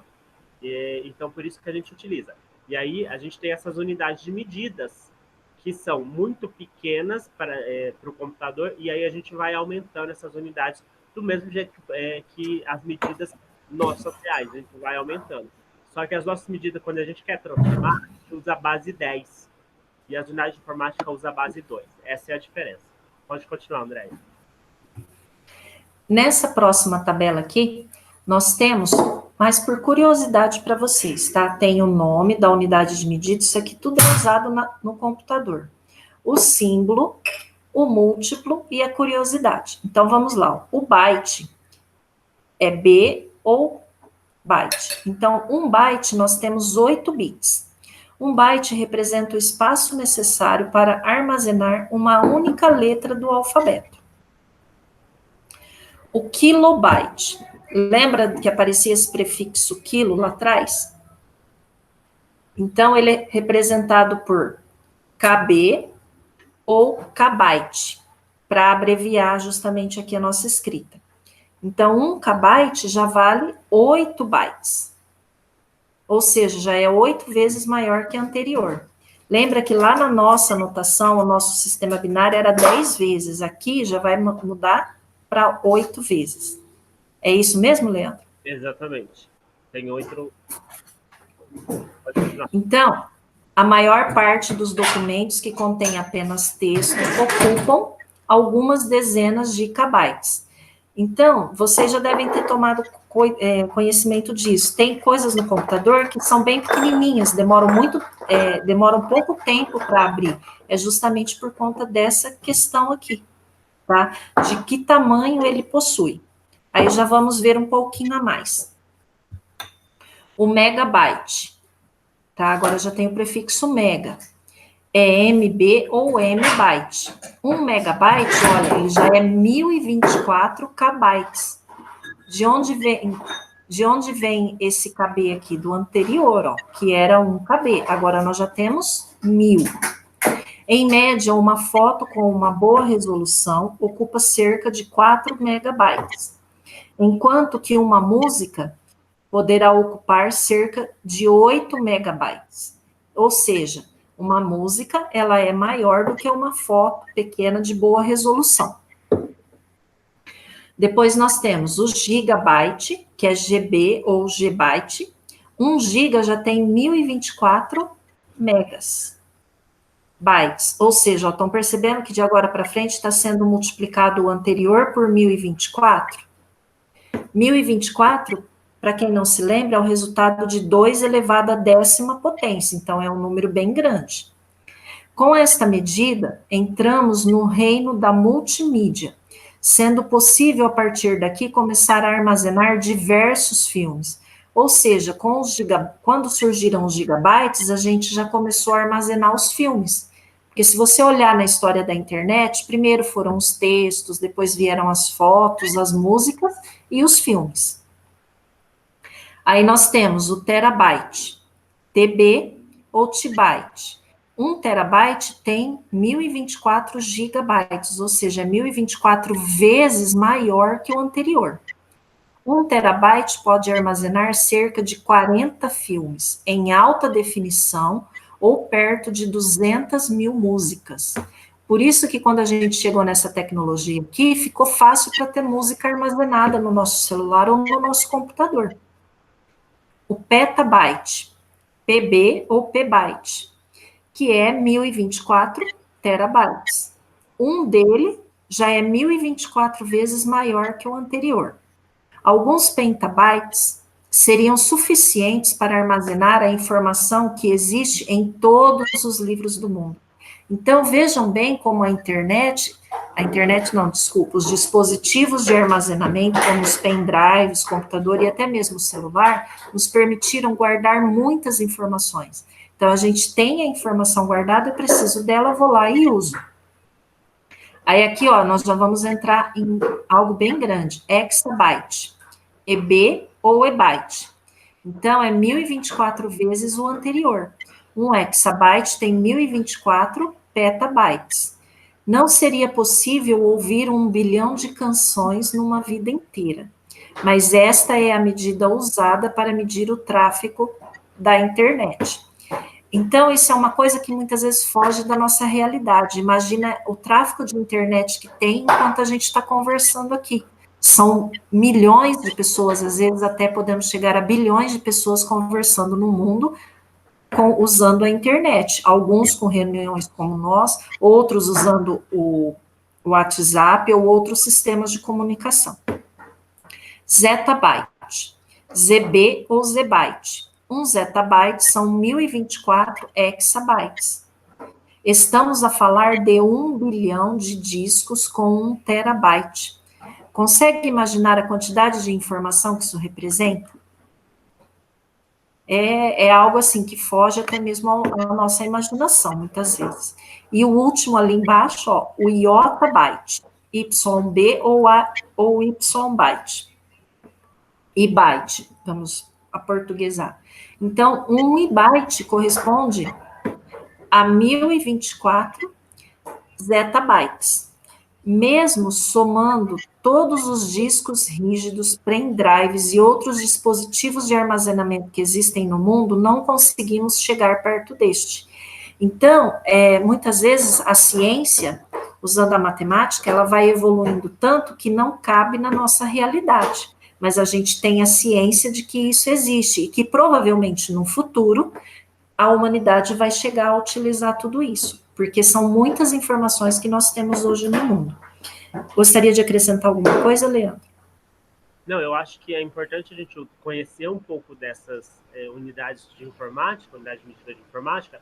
Speaker 1: Então, por isso que a gente utiliza. E aí, a gente tem essas unidades de medidas que são muito pequenas para o computador, e aí a gente vai aumentando essas unidades do mesmo jeito que as medidas nossas reais, a gente vai aumentando. Só que as nossas medidas, quando a gente quer transformar, a gente usa a base 10, e as unidades de informática usam a base 2. Essa é a diferença. Pode continuar, André.
Speaker 2: Nessa próxima tabela aqui, nós temos, mas por curiosidade para vocês, tá? Tem o nome da unidade de medida, isso aqui tudo é usado no computador. O símbolo, o múltiplo e a curiosidade. Então, vamos lá. O byte é B ou byte. Então, 1 byte, nós temos 8 bits. 1 byte representa o espaço necessário para armazenar uma única letra do alfabeto. O kilobyte, lembra que aparecia esse prefixo quilo lá atrás? Então, ele é representado por KB ou kbyte, para abreviar justamente aqui a nossa escrita. Então, 1 kbyte já vale 8 bytes. Ou seja, já é 8 vezes maior que a anterior. Lembra que lá na nossa notação, o nosso sistema binário era 10 vezes. Aqui já vai mudar para 8 vezes. É isso mesmo, Leandro?
Speaker 1: Exatamente. Tem outro... Pode continuar.
Speaker 2: Então, a maior parte dos documentos que contêm apenas texto ocupam algumas dezenas de kbytes. Então, vocês já devem ter tomado conhecimento disso. Tem coisas no computador que são bem pequenininhas, demoram pouco tempo para abrir. É justamente por conta dessa questão aqui, tá? De que tamanho ele possui. Aí já vamos ver um pouquinho a mais. O megabyte, tá? Agora já tem o prefixo mega. É MB ou MByte. 1 megabyte, olha, ele já é 1024 kbytes. De onde vem esse KB aqui? Do anterior, ó, que era 1 KB. Agora nós já temos 1000. Em média, uma foto com uma boa resolução ocupa cerca de 4 megabytes, enquanto que uma música poderá ocupar cerca de 8 megabytes. Ou seja, uma música, ela é maior do que uma foto pequena de boa resolução. Depois nós temos o gigabyte, que é GB ou gbyte. 1 giga já tem 1024 megas. Bytes, ou seja, estão percebendo que de agora para frente está sendo multiplicado o anterior por 1024? 1024, para quem não se lembra, é o resultado de 2 elevado à 10ª potência, então é um número bem grande. Com esta medida, entramos no reino da multimídia, sendo possível, a partir daqui, começar a armazenar diversos filmes. Ou seja, quando surgiram os gigabytes, a gente já começou a armazenar os filmes. Porque se você olhar na história da internet, primeiro foram os textos, depois vieram as fotos, as músicas e os filmes. Aí nós temos o terabyte, TB ou tbyte. 1 terabyte tem 1024 gigabytes, ou seja, 1024 vezes maior que o anterior. 1 terabyte pode armazenar cerca de 40 filmes em alta definição ou perto de 200.000 músicas. Por isso que quando a gente chegou nessa tecnologia aqui, ficou fácil para ter música armazenada no nosso celular ou no nosso computador. O petabyte, PB ou pbyte, que é 1024 terabytes. Um dele já é 1024 vezes maior que o anterior. Alguns petabytes seriam suficientes para armazenar a informação que existe em todos os livros do mundo. Então, vejam bem como os dispositivos de armazenamento, como os pendrives, computador e até mesmo o celular, nos permitiram guardar muitas informações. Então, a gente tem a informação guardada, eu preciso dela, vou lá e uso. Aí aqui, ó, nós já vamos entrar em algo bem grande, exabyte, EB ou ebyte. Então, é 1024 vezes o anterior. Um exabyte tem 1024 petabytes. Não seria possível ouvir 1 bilhão de canções numa vida inteira, mas esta é a medida usada para medir o tráfego da internet. Então, isso é uma coisa que muitas vezes foge da nossa realidade. Imagina o tráfego de internet que tem enquanto a gente está conversando aqui. São milhões de pessoas, às vezes até podemos chegar a bilhões de pessoas conversando no mundo usando a internet. Alguns com reuniões como nós, outros usando o WhatsApp ou outros sistemas de comunicação. Zettabyte, ZB ou zebyte. 1 zettabyte são 1024 exabytes. Estamos a falar de 1 bilhão de discos com 1 terabyte. Consegue imaginar a quantidade de informação que isso representa? É algo assim que foge até mesmo à nossa imaginação, muitas vezes. E o último ali embaixo, ó, o iotabyte, YB ou YByte. E-byte, vamos aportuguesar. Então, 1 e-byte corresponde a 1024 zettabytes. Mesmo somando todos os discos rígidos, pendrives e outros dispositivos de armazenamento que existem no mundo, não conseguimos chegar perto deste. Então, muitas vezes a ciência, usando a matemática, ela vai evoluindo tanto que não cabe na nossa realidade. mas a gente tem a ciência de que isso existe e que provavelmente no futuro a humanidade vai chegar a utilizar tudo isso, porque são muitas informações que nós temos hoje no mundo. Gostaria de acrescentar alguma coisa, Leandro?
Speaker 1: Não, eu acho que é importante a gente conhecer um pouco dessas unidades de informática, unidade de medida de informática,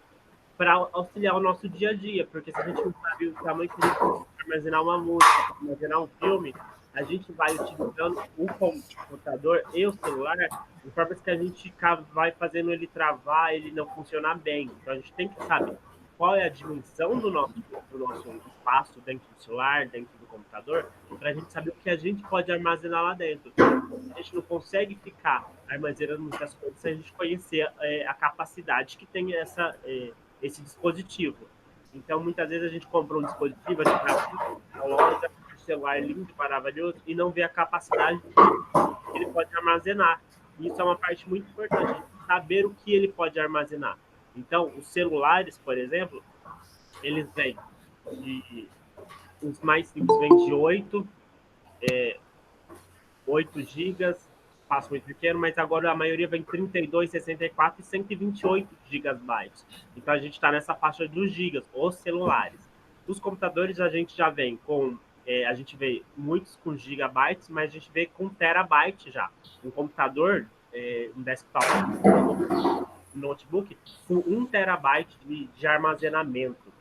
Speaker 1: para auxiliar o nosso dia a dia, porque se a gente não sabe o tamanho que a gente precisa armazenar uma música, armazenar um filme, a gente vai utilizando o computador e o celular de forma que a gente vai fazendo ele travar, ele não funcionar bem. Então a gente tem que saber qual é a dimensão do nosso espaço dentro do celular, dentro do computador, para a gente saber o que a gente pode armazenar lá dentro. A gente não consegue ficar armazenando muitas coisas se a gente conhecer a capacidade que tem esse dispositivo. Então, muitas vezes a gente compra um dispositivo, a gente vai na loja, o celular lindo, maravilhoso, e não vê a capacidade que ele pode armazenar. Isso é uma parte muito importante, saber o que ele pode armazenar. Então, os celulares, por exemplo, eles vêm os mais simples vêm de 8 gigas, espaço muito pequeno, mas agora a maioria vem 32, 64 e 128 gigabytes. Então a gente está nessa faixa dos gigas, os celulares. Os computadores a gente já vem com, a gente vê muitos com gigabytes, mas a gente vê com terabyte já. Um computador, um desktop, um notebook, com 1 terabyte de armazenamento.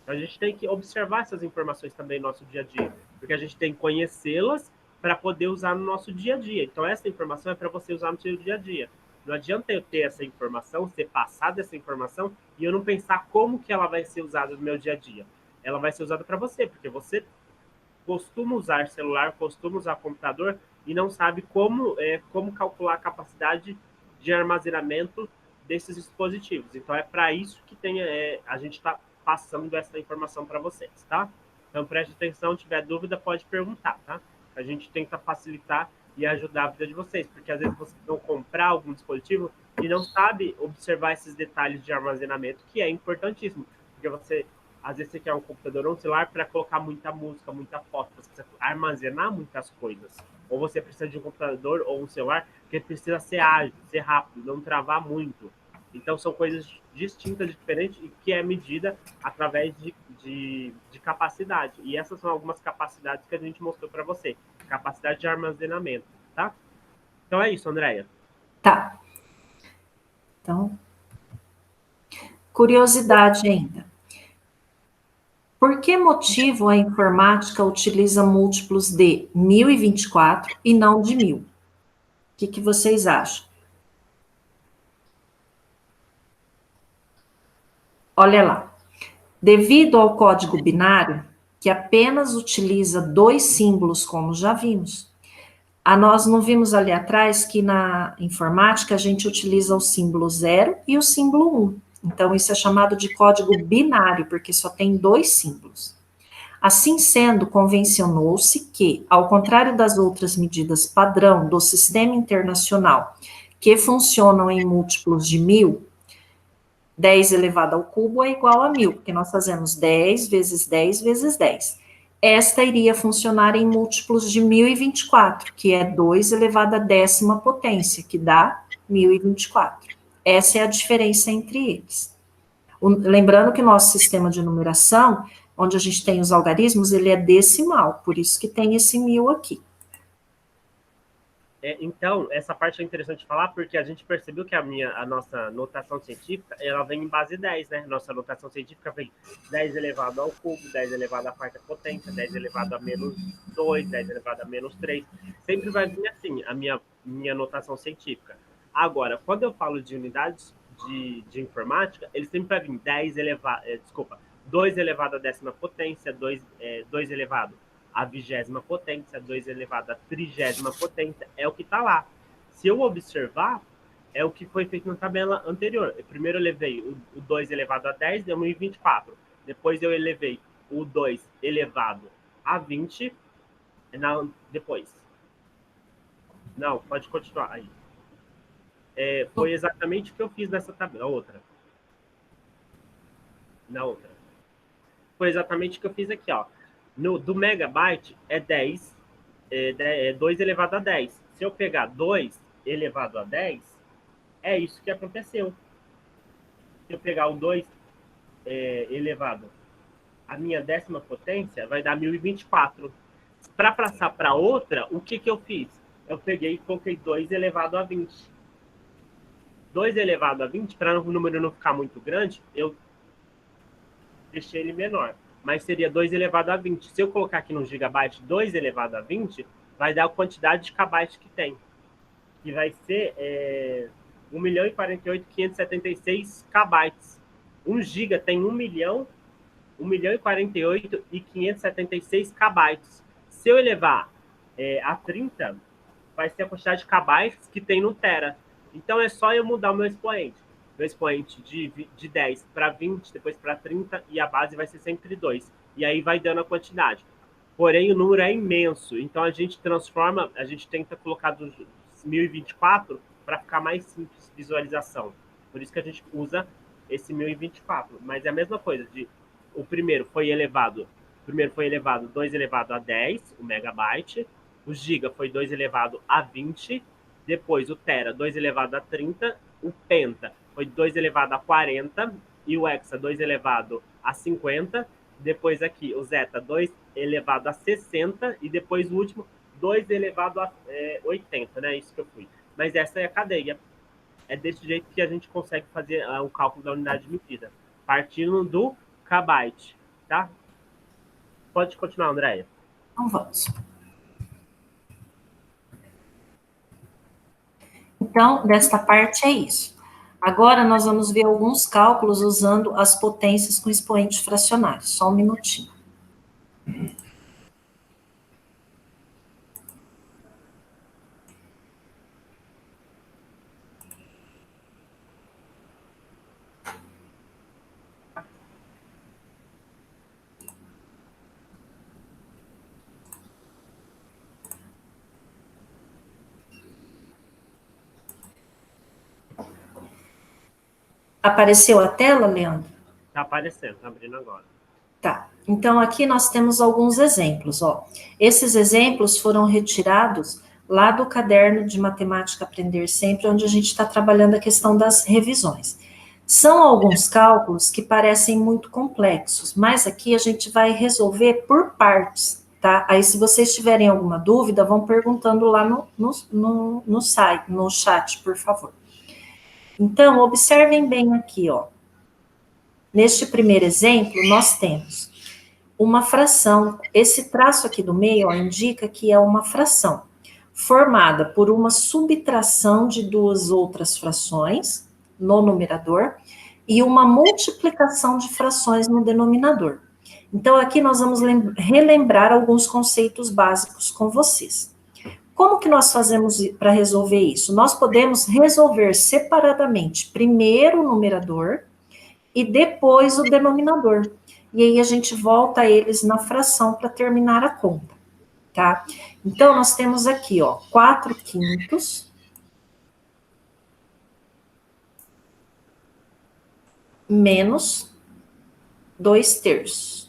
Speaker 1: Então a gente tem que observar essas informações também no nosso dia a dia, porque a gente tem que conhecê-las para poder usar no nosso dia a dia. Então, essa informação é para você usar no seu dia a dia. Não adianta eu ter essa informação, ser passada essa informação, e eu não pensar como que ela vai ser usada no meu dia a dia. Ela vai ser usada para você, porque você costuma usar celular, costuma usar computador, e não sabe como calcular a capacidade de armazenamento desses dispositivos. Então, é para isso que a gente está passando essa informação para vocês, tá? Então, preste atenção, tiver dúvida, pode perguntar, tá? A gente tenta facilitar e ajudar a vida de vocês, porque às vezes vocês vão comprar algum dispositivo e não sabe observar esses detalhes de armazenamento, que é importantíssimo, porque às vezes você quer um computador ou um celular para colocar muita música, muita foto, você precisa armazenar muitas coisas, ou você precisa de um computador ou um celular que precisa ser ágil, ser rápido, não travar muito. Então, são coisas distintas, diferentes, e que é medida através de capacidade. E essas são algumas capacidades que a gente mostrou para você. Capacidade de armazenamento, tá? Então é isso, Andréia.
Speaker 2: Tá. Então, curiosidade ainda. Por que motivo a informática utiliza múltiplos de 1024 e não de 1000? O que vocês acham? Olha lá. Devido ao código binário, que apenas utiliza 2 símbolos, como já vimos. Nós não vimos ali atrás que na informática a gente utiliza o símbolo 0 e o símbolo 1. Então, isso é chamado de código binário, porque só tem 2 símbolos. Assim sendo, convencionou-se que, ao contrário das outras medidas padrão do sistema internacional, que funcionam em múltiplos de 1000, 10 elevado ao cubo é igual a 1000, porque nós fazemos 10 vezes 10 vezes 10. Esta iria funcionar em múltiplos de 1024, que é 2 elevado à 10ª potência, que dá 1024. Essa é a diferença entre eles. Lembrando que o nosso sistema de numeração, onde a gente tem os algarismos, ele é decimal, por isso que tem esse 1000 aqui.
Speaker 1: Então, essa parte é interessante falar, porque a gente percebeu que a nossa notação científica, ela vem em base 10, né? Nossa notação científica vem 10 elevado ao cubo, 10 elevado à 4ª potência, 10 elevado a menos 2, 10 elevado a menos 3. Sempre vai vir assim, a minha notação científica. Agora, quando eu falo de unidades de informática, eles sempre vai vir 2 elevado à 10ª potência, 2 elevado a 20ª potência, 2 elevado à 30ª potência, é o que está lá. Se eu observar, é o que foi feito na tabela anterior. Primeiro eu levei o 2 elevado a 10, deu 1024. Depois eu elevei o 2 elevado a 20. Depois. Não, pode continuar aí. Foi exatamente o que eu fiz nessa tabela. Na outra. Foi exatamente o que eu fiz aqui, ó. Do megabyte é 10, 2 elevado a 10. Se eu pegar 2 elevado a 10, é isso que aconteceu. Se eu pegar o 2 elevado à minha 10ª potência, vai dar 1024. Para passar para outra, o que eu fiz? Eu peguei e coloquei 2 elevado a 20. 2 elevado a 20, para o número não ficar muito grande, eu deixei ele menor. Mas seria 2 elevado a 20. Se eu colocar aqui no gigabyte 2 elevado a 20, vai dar a quantidade de kbytes que tem. Que vai ser 1.048.576 kbytes. 1 giga tem 1.048.576 kbytes. Se eu elevar a 30, vai ser a quantidade de kbytes que tem no tera. Então é só eu mudar o meu expoente. Meu expoente de 10 para 20, depois para 30, e a base vai ser sempre 2. E aí vai dando a quantidade. Porém, o número é imenso. Então a gente transforma, a gente tenta colocar dos 1024 para ficar mais simples de visualização. Por isso que a gente usa esse 1024. Mas é a mesma coisa. O primeiro foi elevado 2 elevado a 10, o megabyte. O giga foi 2 elevado a 20. Depois o tera, 2 elevado a 30. O penta foi 2 elevado a 40. E o hexa, 2 elevado a 50. Depois aqui o zeta, 2 elevado a 60. E depois o último, 2 elevado a 80, né? Isso que eu fui. Mas essa é a cadeia. É desse jeito que a gente consegue fazer o cálculo da unidade de medida. Partindo do kbyte, tá? Pode continuar, Andréia.
Speaker 2: Então, vamos. Então, desta parte é isso. Agora, nós vamos ver alguns cálculos usando as potências com expoentes fracionários. Só um minutinho. Apareceu a tela, Leandro?
Speaker 1: Está aparecendo, está abrindo agora.
Speaker 2: Tá. Então, aqui nós temos alguns exemplos, ó. Esses exemplos foram retirados lá do caderno de Matemática Aprender Sempre, onde a gente está trabalhando a questão das revisões. São alguns cálculos que parecem muito complexos, mas aqui a gente vai resolver por partes, tá? Aí, se vocês tiverem alguma dúvida, vão perguntando lá no site, no chat, por favor. Então, observem bem aqui, ó. Neste primeiro exemplo, nós temos uma fração. Esse traço aqui do meio, ó, indica que é uma fração formada por uma subtração de duas outras frações no numerador e uma multiplicação de frações no denominador. Então, aqui nós vamos relembrar alguns conceitos básicos com vocês. Como que nós fazemos para resolver isso? Nós podemos resolver separadamente primeiro o numerador e depois o denominador. E aí a gente volta eles na fração para terminar a conta, tá? Então, nós temos aqui, ó, 4/5 menos 2/3.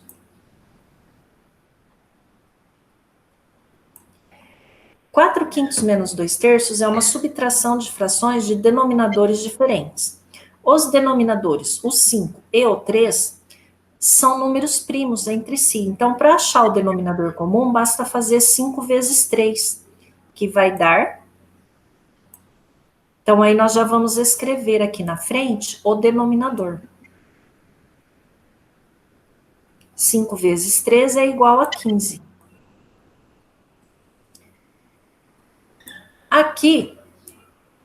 Speaker 2: 4/5 menos 2/3 é uma subtração de frações de denominadores diferentes. Os denominadores, o 5 e o 3, são números primos entre si. Então, para achar o denominador comum, basta fazer 5 vezes 3, que vai dar... Então, aí nós já vamos escrever aqui na frente o denominador. 5 vezes 3 é igual a 15. Aqui,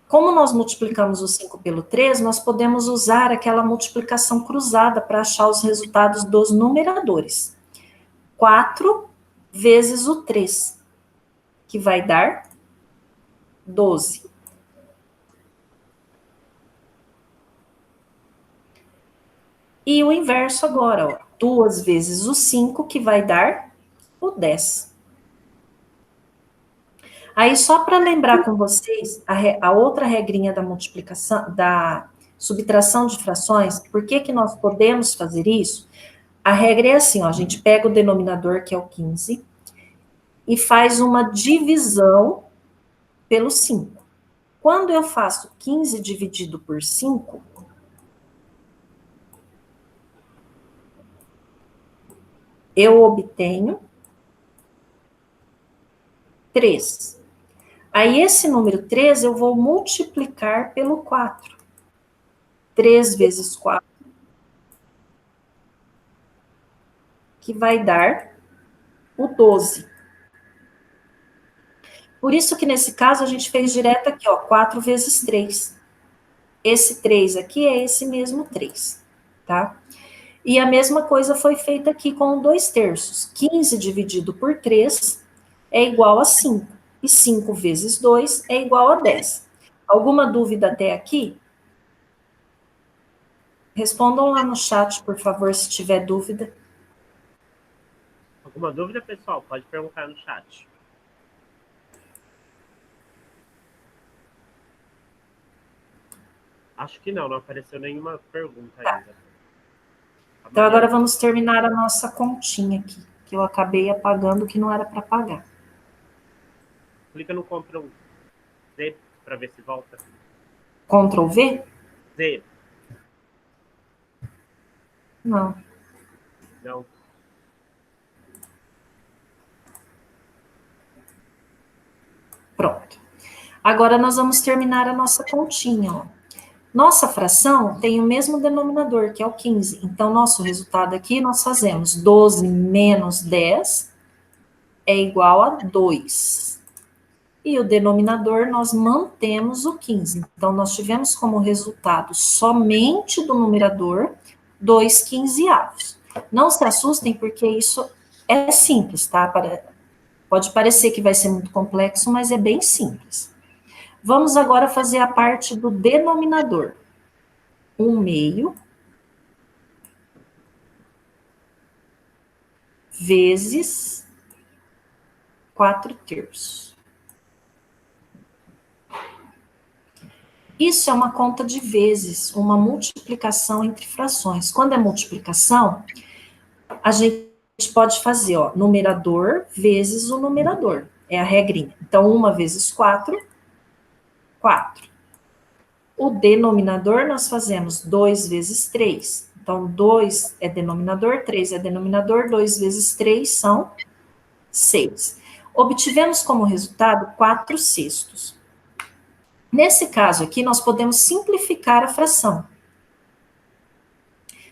Speaker 2: como nós multiplicamos o 5 pelo 3, nós podemos usar aquela multiplicação cruzada para achar os resultados dos numeradores. 4 vezes o 3, que vai dar 12. E o inverso agora, ó, 2 vezes o 5, que vai dar o 10. Aí, só para lembrar com vocês, a outra regrinha da multiplicação, da subtração de frações, por que que nós podemos fazer isso? A regra é assim, ó, a gente pega o denominador, que é o 15, e faz uma divisão pelo 5. Quando eu faço 15 dividido por 5, eu obtenho 3. Aí, esse número 3 eu vou multiplicar pelo 4. 3 vezes 4, que vai dar o 12. Por isso que, nesse caso, a gente fez direto aqui, ó, 4 vezes 3. Esse 3 aqui é esse mesmo 3, tá? E a mesma coisa foi feita aqui com o 2/3. 15 dividido por 3 é igual a 5. E 5 vezes 2 é igual a 10. Alguma dúvida até aqui? Respondam lá no chat, por favor, se tiver dúvida.
Speaker 1: Alguma dúvida, pessoal? Pode perguntar no chat. Acho que não apareceu nenhuma pergunta ainda.
Speaker 2: Então, agora vamos terminar a nossa continha aqui, que eu acabei apagando o que não era para apagar.
Speaker 1: Clica no Ctrl Z para ver se volta.
Speaker 2: Ctrl V?
Speaker 1: Z.
Speaker 2: Não.
Speaker 1: Não.
Speaker 2: Pronto. Agora nós vamos terminar a nossa continha, ó. Nossa fração tem o mesmo denominador, que é o 15. Então, nosso resultado aqui, nós fazemos 12 menos 10 é igual a 2. E o denominador, nós mantemos o 15. Então, nós tivemos como resultado somente do numerador 2 quinzeavos. Não se assustem, porque isso é simples, tá? Pode parecer que vai ser muito complexo, mas é bem simples. Vamos agora fazer a parte do denominador. 1/2 vezes 4/3. Isso é uma conta de vezes, uma multiplicação entre frações. Quando é multiplicação, a gente pode fazer, ó, numerador vezes o numerador. É a regrinha. Então, 1 vezes 4, 4. O denominador, nós fazemos 2 vezes 3. Então, 2 é denominador, 3 é denominador, 2 vezes 3 são 6. Obtivemos como resultado 4/6. Nesse caso aqui, nós podemos simplificar a fração.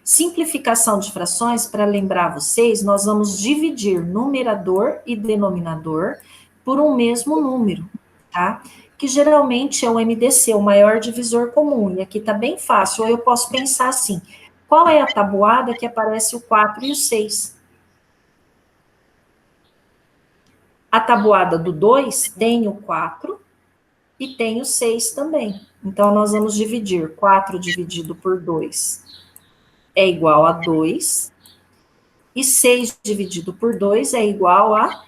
Speaker 2: Simplificação de frações, para lembrar vocês, nós vamos dividir numerador e denominador por um mesmo número, tá? Que geralmente é o MDC, o maior divisor comum. E aqui está bem fácil. Ou eu posso pensar assim, qual é a tabuada que aparece o 4 e o 6? A tabuada do 2 tem o 4 e tem o 6 também. Então, nós vamos dividir 4 dividido por 2 é igual a 2, e 6 dividido por 2 é igual a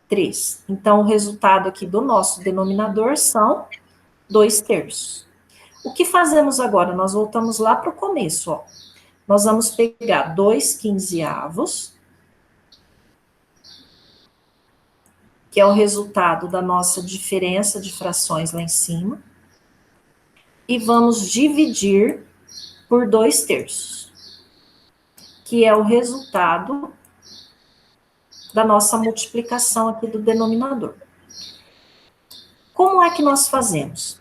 Speaker 2: 3. Então, o resultado aqui do nosso denominador são 2/3. O que fazemos agora? Nós voltamos lá para o começo, ó. Nós vamos pegar 2 quinzeavos, que é o resultado da nossa diferença de frações lá em cima, e vamos dividir por 2/3, que é o resultado da nossa multiplicação aqui do denominador. Como é que nós fazemos?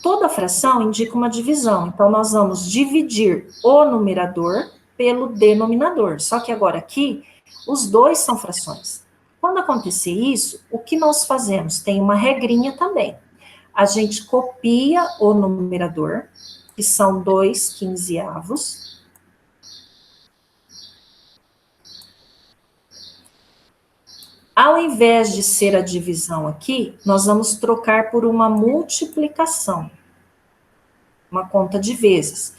Speaker 2: Toda fração indica uma divisão, então nós vamos dividir o numerador pelo denominador, só que agora aqui, os dois são frações. Quando acontecer isso, o que nós fazemos? Tem uma regrinha também. A gente copia o numerador, que são 2 quinzeavos, ao invés de ser a divisão aqui, nós vamos trocar por uma multiplicação, uma conta de vezes.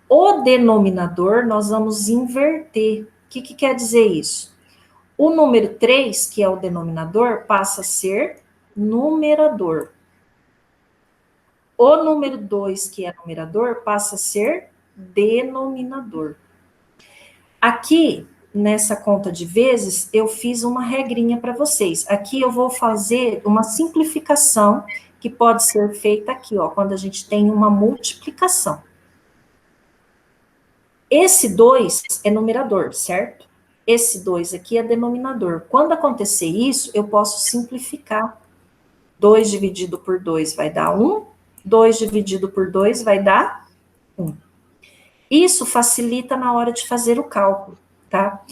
Speaker 2: O denominador, nós vamos inverter. O que quer dizer isso? O número 3, que é o denominador, passa a ser numerador. O número 2, que é numerador, passa a ser denominador. Aqui, nessa conta de vezes, eu fiz uma regrinha para vocês. Aqui eu vou fazer uma simplificação que pode ser feita aqui, ó, quando a gente tem uma multiplicação. Esse 2 é numerador, certo? Esse 2 aqui é denominador. Quando acontecer isso, eu posso simplificar. 2 dividido por 2 vai dar 1. 2 dividido por 2 vai dar 1. Isso facilita na hora de fazer o cálculo, tá?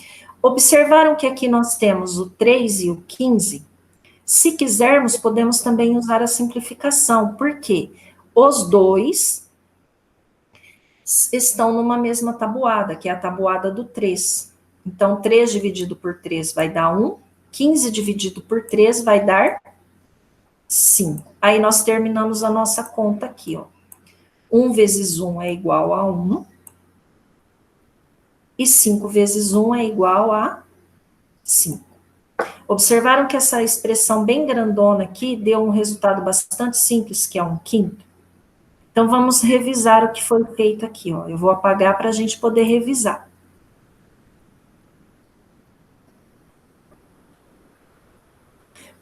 Speaker 2: Observaram que aqui nós temos o 3 e o 15? Se quisermos, podemos também usar a simplificação. Por quê? Os dois estão numa mesma tabuada, que é a tabuada do 3. Então, 3 dividido por 3 vai dar 1. 15 dividido por 3 vai dar 5. Aí nós terminamos a nossa conta aqui, ó. 1 vezes 1 é igual a 1. E 5 vezes 1 é igual a 5. Observaram que essa expressão bem grandona aqui deu um resultado bastante simples, que é 1/5? Então, vamos revisar o que foi feito aqui, ó. Eu vou apagar para a gente poder revisar.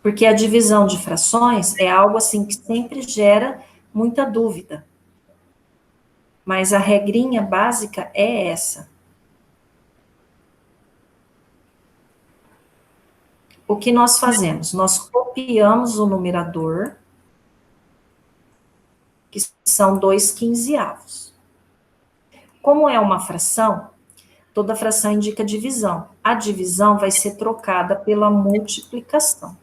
Speaker 2: Porque a divisão de frações é algo assim que sempre gera muita dúvida. Mas a regrinha básica é essa. O que nós fazemos? Nós copiamos o numerador, que são 2/15. Como é uma fração, toda fração indica divisão. A divisão vai ser trocada pela multiplicação.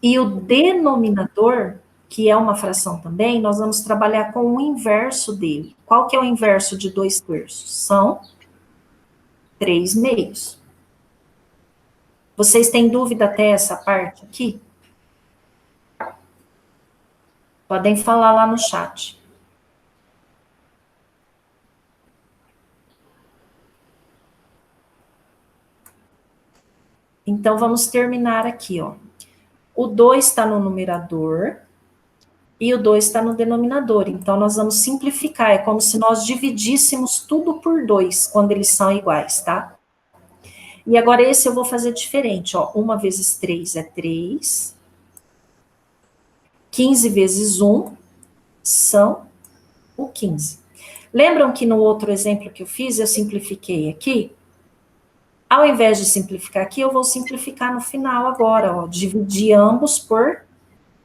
Speaker 2: E o denominador, que é uma fração também, nós vamos trabalhar com o inverso dele. Qual que é o inverso de 2/3? São 3/2. Vocês têm dúvida até essa parte aqui? Podem falar lá no chat. Então, vamos terminar aqui, ó. O 2 está no numerador e o 2 está no denominador. Então, nós vamos simplificar. É como se nós dividíssemos tudo por 2, quando eles são iguais, tá? E agora esse eu vou fazer diferente, ó. 1 vezes 3 é 3. 15 vezes 1 são o 15. Lembram que no outro exemplo que eu fiz, eu simplifiquei aqui? Ao invés de simplificar aqui, eu vou simplificar no final agora, ó. Dividir ambos por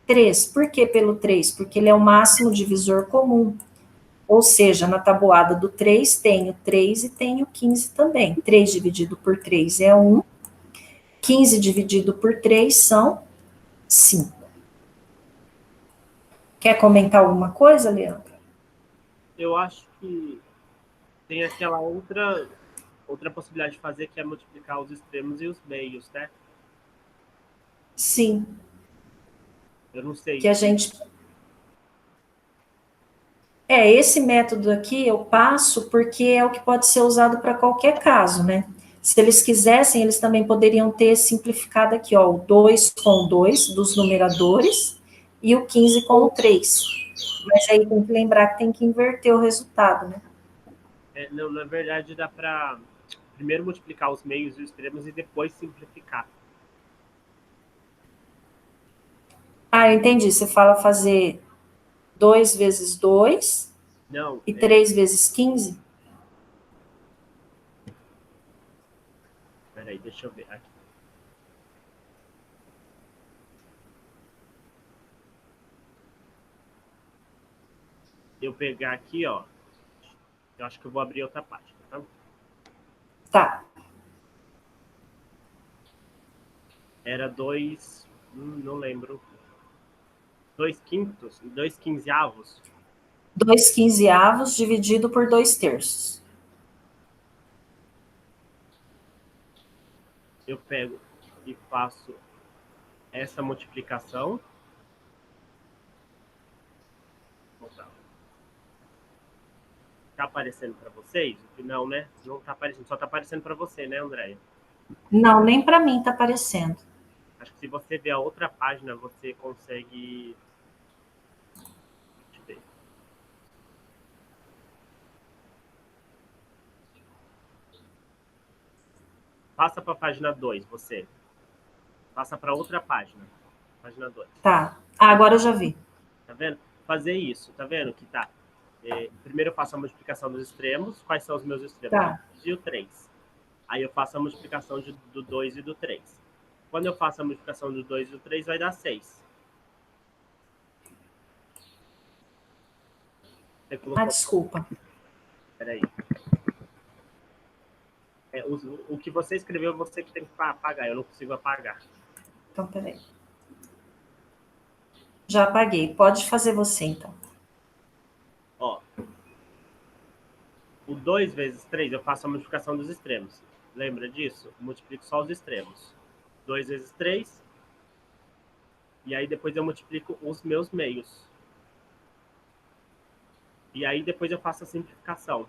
Speaker 2: 3. Por que pelo 3? Porque ele é o máximo divisor comum. Ou seja, na tabuada do 3, tenho 3 e tenho 15 também. 3 dividido por 3 é 1. 15 dividido por 3 são 5. Quer comentar alguma coisa, Leandro?
Speaker 1: Eu acho que tem aquela outra possibilidade de fazer, que é multiplicar os extremos e os meios, né?
Speaker 2: Sim.
Speaker 1: Eu não sei.
Speaker 2: Que a gente... esse método aqui eu passo porque é o que pode ser usado para qualquer caso, né? Se eles quisessem, eles também poderiam ter simplificado aqui, ó, o 2 com o 2 dos numeradores e o 15 com o 3. Mas aí tem que lembrar que tem que inverter o resultado, né?
Speaker 1: Não, na verdade, dá para primeiro multiplicar os meios e os extremos e depois simplificar.
Speaker 2: Ah, eu entendi. Você fala fazer 2 vezes 2
Speaker 1: Não,
Speaker 2: e 3 vezes 15?
Speaker 1: Peraí, deixa eu ver aqui. Eu pegar aqui, ó. Eu acho que eu vou abrir outra página, tá?
Speaker 2: Tá.
Speaker 1: Era 2, não lembro. 2/5, 2/15.
Speaker 2: 2/15 dividido por 2/3.
Speaker 1: Eu pego e faço essa multiplicação. Tá aparecendo para vocês? Não, né? Não tá aparecendo, só tá aparecendo para você, né, Andréia?
Speaker 2: Não, nem para mim tá aparecendo.
Speaker 1: Acho que se você ver a outra página, você consegue... Deixa eu ver. Passa para a página 2, você. Passa para outra página. Página 2.
Speaker 2: Tá. Ah, agora eu já vi.
Speaker 1: Tá vendo? Fazer isso, tá vendo que tá? Primeiro eu faço a multiplicação dos extremos. Quais são os meus extremos?
Speaker 2: Tá.
Speaker 1: O 2 e o 3. Aí eu faço a multiplicação do 2 e do 3. Quando eu faço a multiplicação do 2 e do 3, vai dar 6. Você colocou...
Speaker 2: Ah, desculpa.
Speaker 1: Peraí. O que você escreveu, você que tem que apagar. Eu não consigo apagar.
Speaker 2: Então, peraí. Já apaguei. Pode fazer você, então.
Speaker 1: Ó. O 2 vezes 3, eu faço a multiplicação dos extremos. Lembra disso? Eu multiplico só os extremos. 2 vezes 3. E aí depois eu multiplico os meus meios. E aí depois eu faço a simplificação.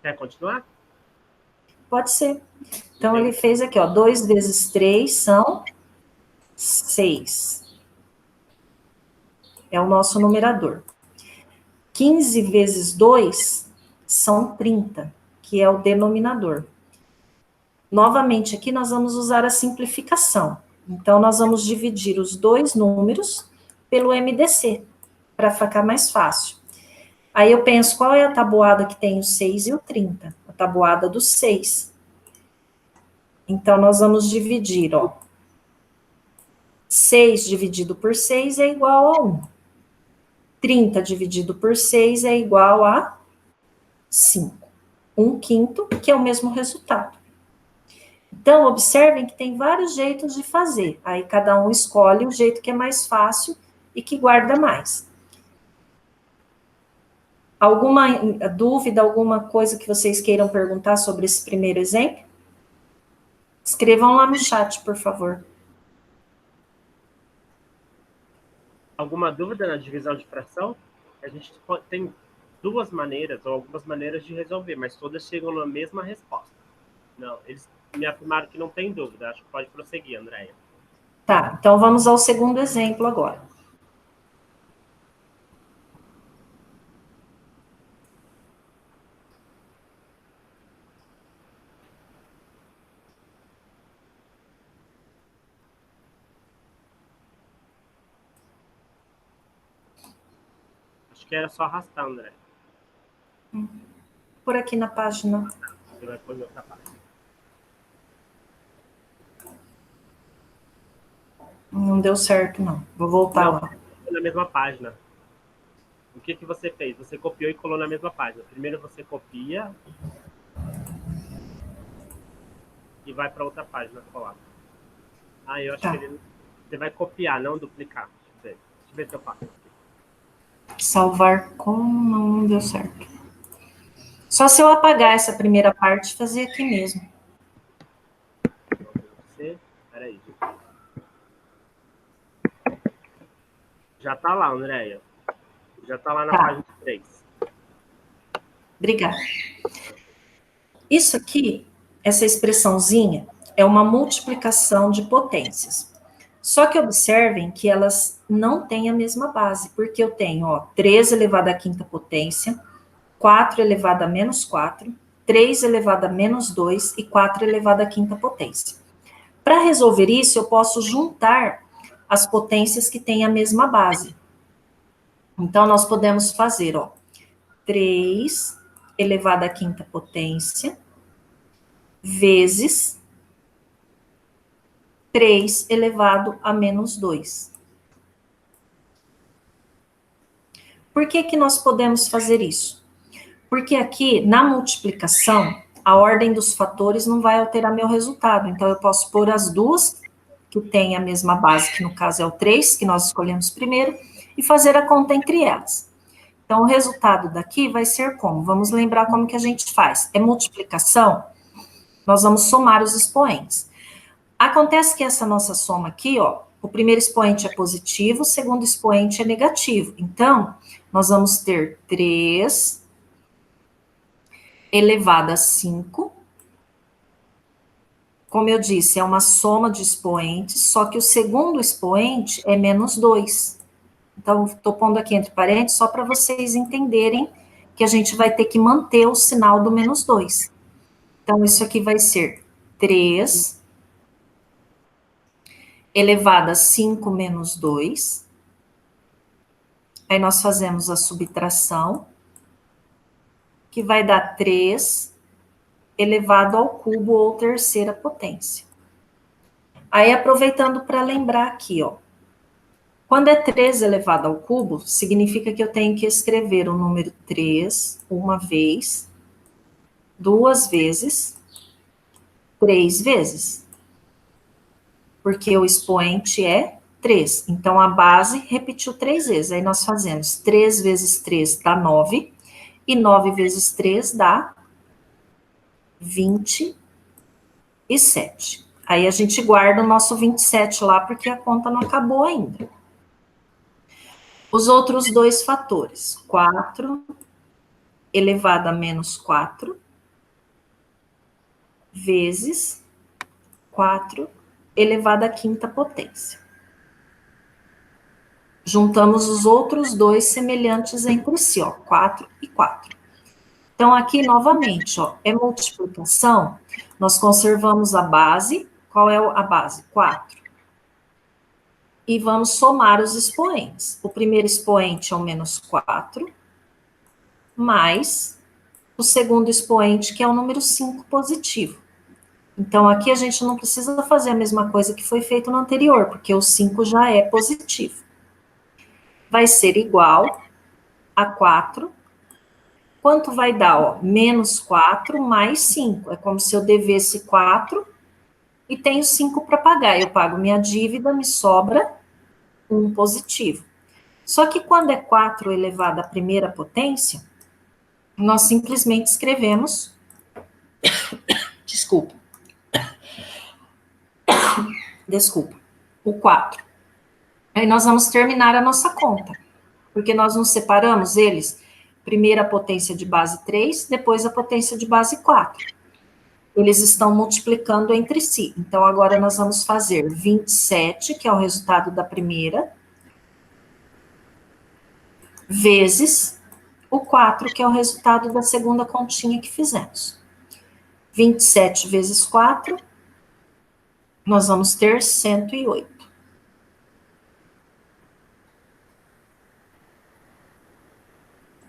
Speaker 1: Quer continuar?
Speaker 2: Pode ser. Então, ele fez aqui, ó. 2 vezes 3 são 6. É o nosso numerador. 15 vezes 2 são 30, que é o denominador. Novamente, aqui nós vamos usar a simplificação. Então, nós vamos dividir os dois números pelo MDC, para ficar mais fácil. Aí eu penso, qual é a tabuada que tem o 6 e o 30? A tabuada do 6. Então, nós vamos dividir, ó. 6 dividido por 6 é igual a 1. 30 dividido por 6 é igual a 5. 1/5, que é o mesmo resultado. Então, observem que tem vários jeitos de fazer. Aí, cada um escolhe o jeito que é mais fácil e que guarda mais. Alguma dúvida, alguma coisa que vocês queiram perguntar sobre esse primeiro exemplo? Escrevam lá no chat, por favor.
Speaker 1: Alguma dúvida na divisão de fração? A gente tem duas maneiras, ou algumas maneiras de resolver, mas todas chegam na mesma resposta. Não, eles me afirmaram que não tem dúvida. Acho que pode prosseguir, Andréia.
Speaker 2: Tá, então vamos ao segundo exemplo agora.
Speaker 1: Acho que era só arrastar, André.
Speaker 2: Por aqui na página.
Speaker 1: Você vai pôr outra página.
Speaker 2: Não deu certo, não. Vou voltar
Speaker 1: Não,
Speaker 2: lá.
Speaker 1: na mesma página. O que você fez? Você copiou e colou na mesma página. Primeiro você copia e vai para outra página colar. Ah, eu acho que ele... Você vai copiar, não duplicar. Deixa eu ver se eu faço.
Speaker 2: Salvar como não deu certo. Só se eu apagar essa primeira parte e fazer aqui mesmo.
Speaker 1: Peraí. Já tá lá, Andréia. Já tá lá na página 3.
Speaker 2: Obrigada. Isso aqui, essa expressãozinha, é uma multiplicação de potências. Só que observem que elas não têm a mesma base, porque eu tenho, ó, 3 elevado à quinta potência, 4 elevado a menos 4, 3 elevado a menos 2 e 4 elevado à quinta potência. Para resolver isso, eu posso juntar as potências que têm a mesma base. Então, nós podemos fazer, ó, 3 elevado à quinta potência vezes 3 elevado a menos 2. Por que que nós podemos fazer isso? Porque aqui, na multiplicação, a ordem dos fatores não vai alterar meu resultado. Então, eu posso pôr as duas, que têm a mesma base, que no caso é o 3, que nós escolhemos primeiro, e fazer a conta entre elas. Então, o resultado daqui vai ser como? Vamos lembrar como que a gente faz. É multiplicação, nós vamos somar os expoentes. Acontece que essa nossa soma aqui, ó, o primeiro expoente é positivo, o segundo expoente é negativo. Então, nós vamos ter 3 elevado a 5. Como eu disse, é uma soma de expoentes, só que o segundo expoente é menos 2. Então, estou pondo aqui entre parênteses só para vocês entenderem que a gente vai ter que manter o sinal do menos 2. Então, isso aqui vai ser 3 elevado a 5 menos 2. Aí nós fazemos a subtração, que vai dar 3 elevado ao cubo ou terceira potência. Aí, aproveitando para lembrar aqui, ó. Quando é 3 elevado ao cubo, significa que eu tenho que escrever o número 3 uma vez, 2 vezes, 3 vezes. Porque o expoente é 3. Então, a base repetiu 3 vezes. Aí, nós fazemos 3 vezes 3 dá 9. E 9 vezes 3 dá 27. Aí, a gente guarda o nosso 27 lá, porque a conta não acabou ainda. Os outros dois fatores. 4 elevado a menos 4 vezes 4 elevado à quinta potência. Juntamos os outros dois semelhantes entre si, ó, 4 e 4. Então, aqui, novamente, ó, é multiplicação, nós conservamos a base. Qual é a base? 4. E vamos somar os expoentes. O primeiro expoente é o menos 4, mais o segundo expoente, que é o número 5 positivo. Então, aqui a gente não precisa fazer a mesma coisa que foi feito no anterior, porque o 5 já é positivo. Vai ser igual a 4. Quanto vai dar? Ó, menos 4 mais 5. É como se eu devesse 4 e tenho 5 para pagar. Eu pago minha dívida, me sobra 1 positivo. Só que quando é 4 elevado à primeira potência, nós simplesmente escrevemos... Desculpa. O 4. Aí nós vamos terminar a nossa conta, porque nós nos separamos eles, primeiro a potência de base 3, depois a potência de base 4. Eles estão multiplicando entre si. Então, agora nós vamos fazer 27, que é o resultado da primeira, vezes o 4, que é o resultado da segunda continha que fizemos. 27 vezes 4, nós vamos ter 108.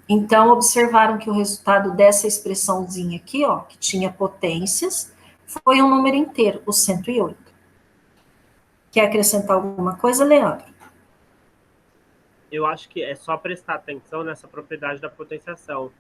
Speaker 2: Então, observaram que o resultado dessa expressãozinha aqui, ó, que tinha potências, foi um número inteiro, o 108. Quer acrescentar alguma coisa, Leandro?
Speaker 1: Eu acho que é só prestar atenção nessa propriedade da potenciação.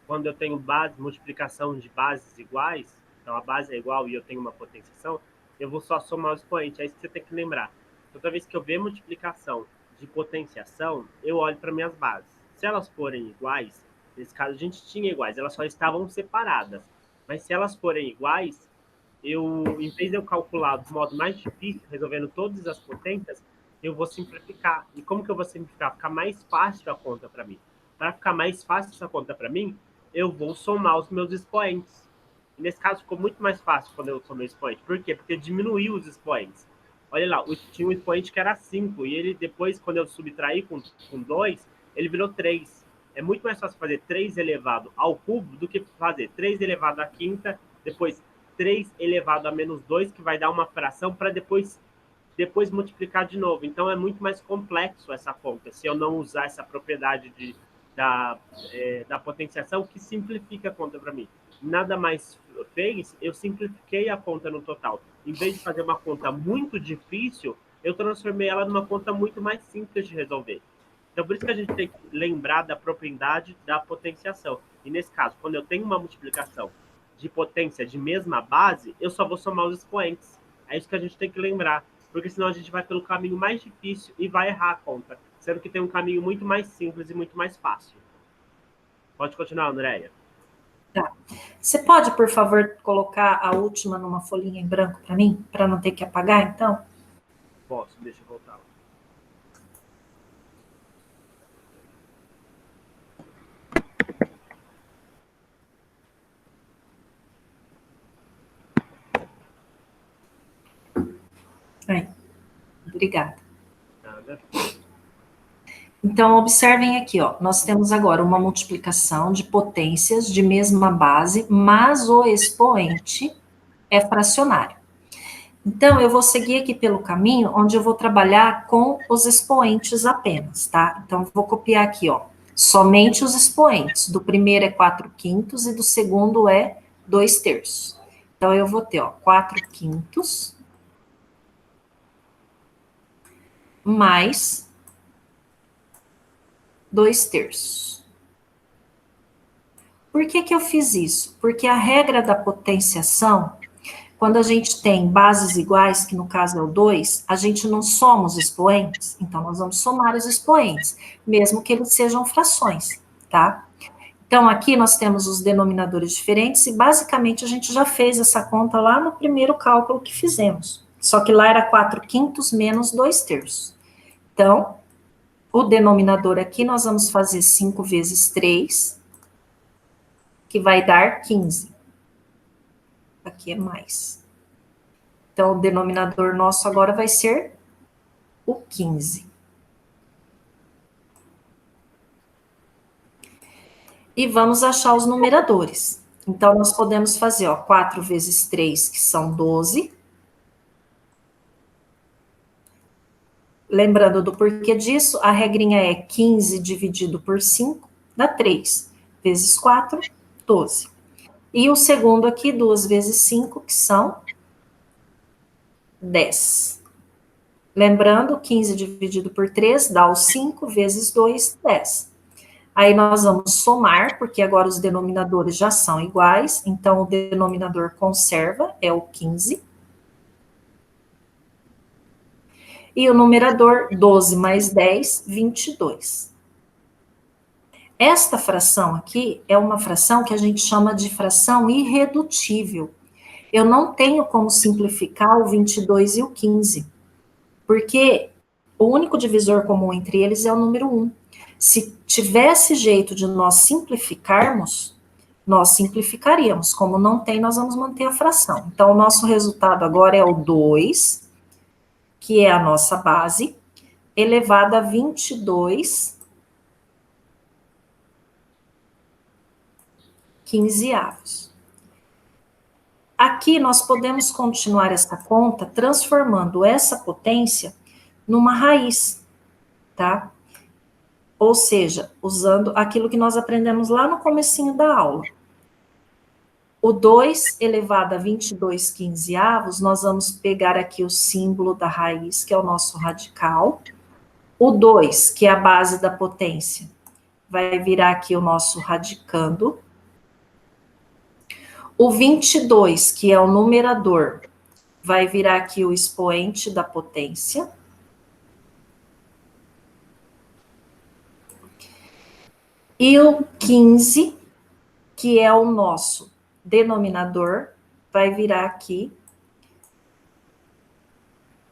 Speaker 1: Quando eu tenho base, multiplicação de bases iguais, então a base é igual e eu tenho uma potenciação, eu vou só somar os expoentes. É isso que você tem que lembrar. Toda vez que eu ver multiplicação de potenciação, eu olho para minhas bases. Se elas forem iguais, nesse caso a gente tinha iguais, elas só estavam separadas. Mas se elas forem iguais, em vez de eu calcular do modo mais difícil, resolvendo todas as potências, eu vou simplificar. E como que eu vou simplificar? Ficar mais fácil a conta para mim. Para ficar mais fácil essa conta para mim, eu vou somar os meus expoentes. E nesse caso ficou muito mais fácil quando eu somei o expoente. Por quê? Porque diminuiu os expoentes. Olha lá, tinha um expoente que era 5, e ele depois, quando eu subtraí com 2, ele virou 3. É muito mais fácil fazer 3 elevado ao cubo do que fazer 3 elevado à quinta, depois 3 elevado a menos 2, que vai dar uma fração, para depois multiplicar de novo. Então, é muito mais complexo essa conta, se eu não usar essa propriedade da potenciação, que simplifica a conta para mim. Nada mais fez, eu simplifiquei a conta no total. Em vez de fazer uma conta muito difícil, eu transformei ela numa conta muito mais simples de resolver. Então, por isso que a gente tem que lembrar da propriedade da potenciação. E nesse caso, quando eu tenho uma multiplicação de potência de mesma base, eu só vou somar os expoentes. É isso que a gente tem que lembrar, porque senão a gente vai pelo caminho mais difícil e vai errar a conta, sendo que tem um caminho muito mais simples e muito mais fácil. Pode continuar, Andréia.
Speaker 2: Tá. Você pode, por favor, colocar a última numa folhinha em branco para mim, para não ter que apagar, então?
Speaker 1: Posso, deixa eu voltar lá.
Speaker 2: Aí. Obrigada.
Speaker 1: Nada.
Speaker 2: Então, observem aqui, ó, nós temos agora uma multiplicação de potências de mesma base, mas o expoente é fracionário. Então, eu vou seguir aqui pelo caminho onde eu vou trabalhar com os expoentes apenas, tá? Então, vou copiar aqui, ó, somente os expoentes. Do primeiro é 4/5 e do segundo é 2/3. Então, eu vou ter, ó, 4/5 mais 2/3. Por que que eu fiz isso? Porque a regra da potenciação, quando a gente tem bases iguais, que no caso é o 2, a gente não soma os expoentes, então nós vamos somar os expoentes, mesmo que eles sejam frações, tá? Então, aqui nós temos os denominadores diferentes e, basicamente, a gente já fez essa conta lá no primeiro cálculo que fizemos. Só que lá era 4/5 menos 2/3. Então, o denominador aqui nós vamos fazer 5 vezes 3, que vai dar 15. Aqui é mais. Então, o denominador nosso agora vai ser o 15. E vamos achar os numeradores. Então, nós podemos fazer, ó, 4 vezes 3, que são 12. Lembrando do porquê disso, a regrinha é 15 dividido por 5, dá 3. Vezes 4, 12. E o segundo aqui, 2 vezes 5, que são 10. Lembrando, 15 dividido por 3 dá o 5, vezes 2, 10. Aí nós vamos somar, porque agora os denominadores já são iguais, então o denominador conserva, é o 15. E o numerador, 12 mais 10, 22. Esta fração aqui é uma fração que a gente chama de fração irredutível. Eu não tenho como simplificar o 22 e o 15, porque o único divisor comum entre eles é o número 1. Se tivesse jeito de nós simplificarmos, nós simplificaríamos. Como não tem, nós vamos manter a fração. Então, o nosso resultado agora é o 2, que é a nossa base, elevado a 22 quinzeavos. Aqui nós podemos continuar essa conta transformando essa potência numa raiz, tá? Ou seja, usando aquilo que nós aprendemos lá no comecinho da aula. O 2 elevado a 22 quinzeavos, nós vamos pegar aqui o símbolo da raiz, que é o nosso radical. O 2, que é a base da potência, vai virar aqui o nosso radicando. O 22, que é o numerador, vai virar aqui o expoente da potência. E o 15, que é o nosso denominador, vai virar aqui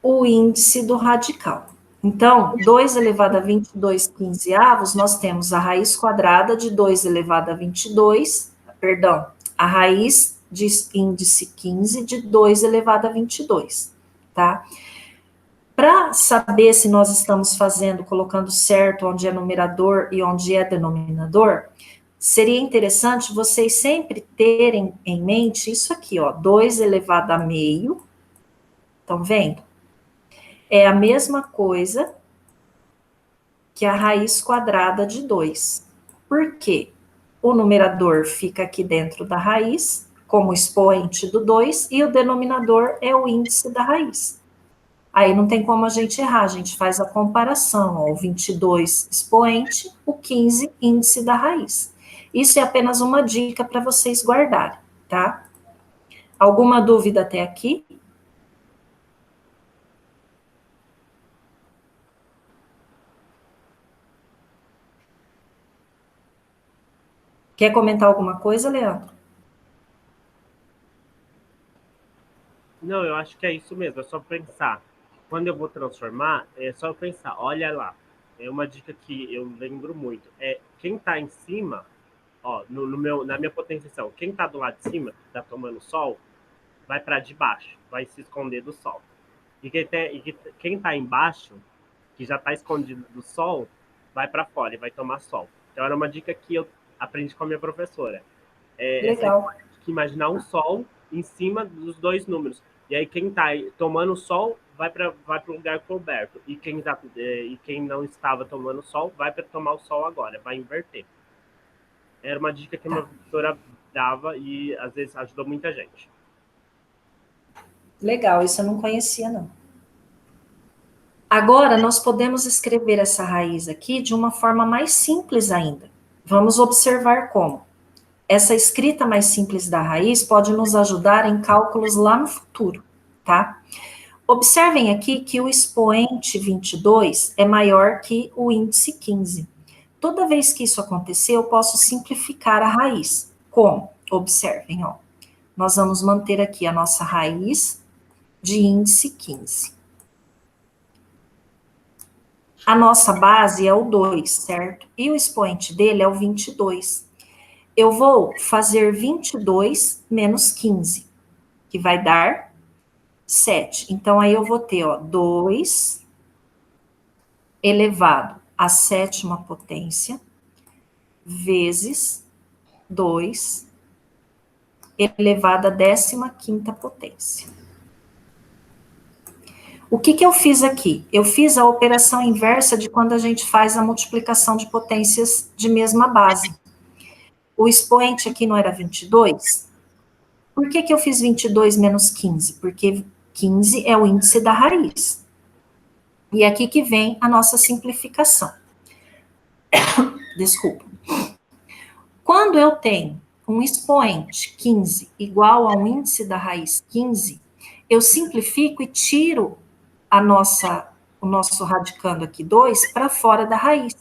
Speaker 2: o índice do radical. Então, 2 elevado a 22 quinzeavos, nós temos a raiz quadrada de 2 elevado a 22, perdão, a raiz de índice 15 de 2 elevado a 22, tá? Para saber se nós estamos fazendo, colocando certo onde é numerador e onde é denominador, seria interessante vocês sempre terem em mente isso aqui, ó, 2 elevado a meio, estão vendo? É a mesma coisa que a raiz quadrada de 2. Por quê? O numerador fica aqui dentro da raiz, como expoente do 2, e o denominador é o índice da raiz. Aí não tem como a gente errar, a gente faz a comparação, ó, o 22 expoente, o 15 índice da raiz. Isso é apenas uma dica para vocês guardarem, tá? Alguma dúvida até aqui? Quer comentar alguma coisa, Leandro?
Speaker 1: Não, eu acho que é isso mesmo, é só pensar. Quando eu vou transformar, é só pensar, olha lá. É uma dica que eu lembro muito. É quem está em cima, ó, na minha potenciação, quem está do lado de cima, que está tomando sol, vai para de baixo, vai se esconder do sol. E quem está embaixo, que já está escondido do sol, vai para fora e vai tomar sol. Então era uma dica que eu aprendi com a minha professora. É
Speaker 2: Legal.
Speaker 1: sempre imaginar um sol em cima dos dois números. E aí quem está tomando sol vai para o lugar coberto. E quem não estava tomando sol vai para tomar o sol agora, vai inverter. Era uma dica que uma professora dava e às vezes ajudou muita gente.
Speaker 2: Legal, isso eu não conhecia, não. Agora, nós podemos escrever essa raiz aqui de uma forma mais simples ainda. Vamos observar como. Essa escrita mais simples da raiz pode nos ajudar em cálculos lá no futuro, tá? Observem aqui que o expoente 22 é maior que o índice 15. Toda vez que isso acontecer, eu posso simplificar a raiz. Como? Observem, ó. Nós vamos manter aqui a nossa raiz de índice 15. A nossa base é o 2, certo? E o expoente dele é o 22. Eu vou fazer 22 menos 15, que vai dar 7. Então, aí eu vou ter, ó, 2 elevado à sétima potência, vezes 2 elevado à 15ª potência. O que eu fiz aqui? Eu fiz a operação inversa de quando a gente faz a multiplicação de potências de mesma base. O expoente aqui não era 22? Por que eu fiz 22 menos 15? Porque 15 é o índice da raiz. E é aqui que vem a nossa simplificação. Desculpa. Quando eu tenho um expoente 15 igual a um índice da raiz 15, eu simplifico e tiro o nosso radicando aqui 2 para fora da raiz.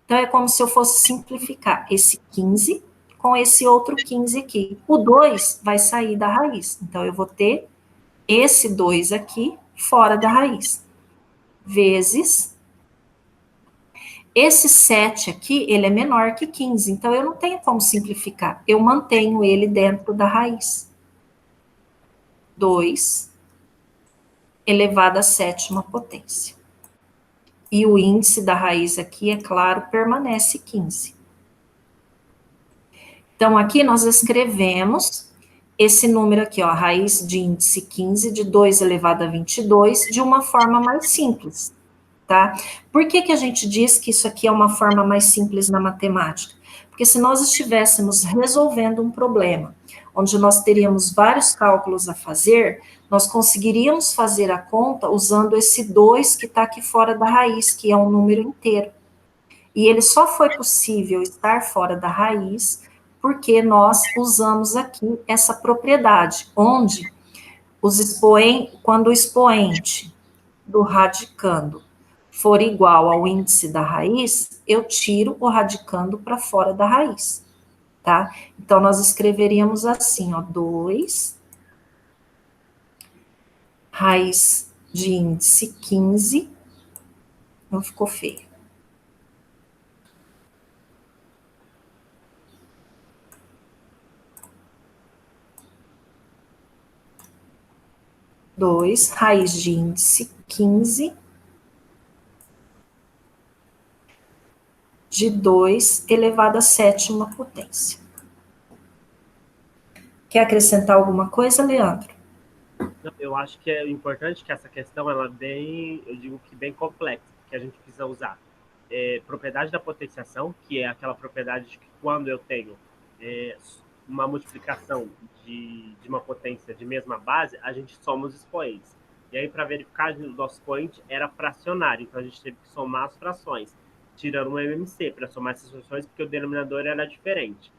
Speaker 2: Então, é como se eu fosse simplificar esse 15 com esse outro 15 aqui. O 2 vai sair da raiz. Então, eu vou ter esse 2 aqui fora da raiz. Vezes esse 7 aqui, ele é menor que 15. Então, eu não tenho como simplificar. Eu mantenho ele dentro da raiz. 2 elevado à 7ª potência. E o índice da raiz aqui, é claro, permanece 15. Então, aqui nós escrevemos esse número aqui, ó, a raiz de índice 15 de 2 elevado a 22, de uma forma mais simples, tá? Por que a gente diz que isso aqui é uma forma mais simples na matemática? Porque se nós estivéssemos resolvendo um problema, onde nós teríamos vários cálculos a fazer, nós conseguiríamos fazer a conta usando esse 2 que está aqui fora da raiz, que é um número inteiro. E ele só foi possível estar fora da raiz porque nós usamos aqui essa propriedade, onde quando o expoente do radicando for igual ao índice da raiz, eu tiro o radicando para fora da raiz, tá? Então, nós escreveríamos assim, ó, 2 raiz de índice 15, não ficou feio. Dois raiz de índice 15 de 2 elevado à 7ª potência. Quer acrescentar alguma coisa, Leandro?
Speaker 1: Eu acho que é importante que essa questão, ela é bem, eu digo que bem complexa, que a gente precisa usar. Propriedade da potenciação, que é aquela propriedade de que quando eu tenho uma multiplicação de uma potência de mesma base, a gente soma os expoentes. E aí, para verificar, o nosso expoente era fracionário, então a gente teve que somar as frações, tirando um MMC para somar essas frações, porque o denominador era diferente.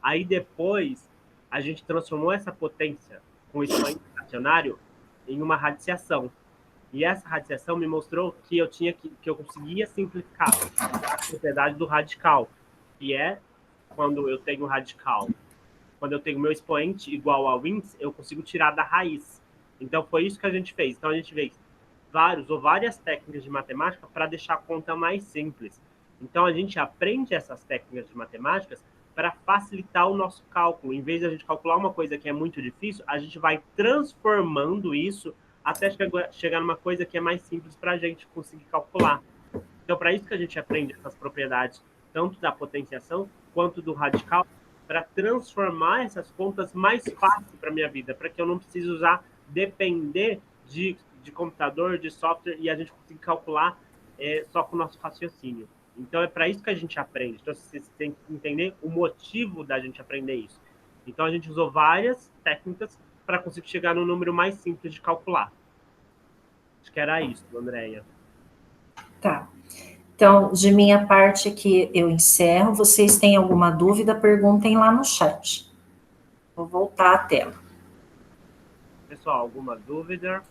Speaker 1: Aí depois, a gente transformou essa potência com o expoente fracionário em uma radiciação. E essa radiciação me mostrou que eu conseguia simplificar a propriedade do radical, que é quando eu tenho radical, quando eu tenho meu expoente igual ao índice, eu consigo tirar da raiz. Então, foi isso que a gente fez. Então, a gente fez várias técnicas de matemática para deixar a conta mais simples. Então, a gente aprende essas técnicas de matemáticas para facilitar o nosso cálculo. Em vez de a gente calcular uma coisa que é muito difícil, a gente vai transformando isso até chegar numa coisa que é mais simples para a gente conseguir calcular. Então, para isso que a gente aprende essas propriedades, tanto da potenciação quanto do radical, para transformar essas contas mais fácil para minha vida, para que eu não precise depender de computador, de software, e a gente consiga calcular só com o nosso raciocínio. Então, é para isso que a gente aprende. Então, vocês têm que entender o motivo da gente aprender isso. Então, a gente usou várias técnicas para conseguir chegar no número mais simples de calcular. Acho que era isso, Andréia.
Speaker 2: Tá. Então, de minha parte aqui, eu encerro. Vocês têm alguma dúvida, perguntem lá no chat. Vou voltar à tela.
Speaker 1: Pessoal, alguma dúvida?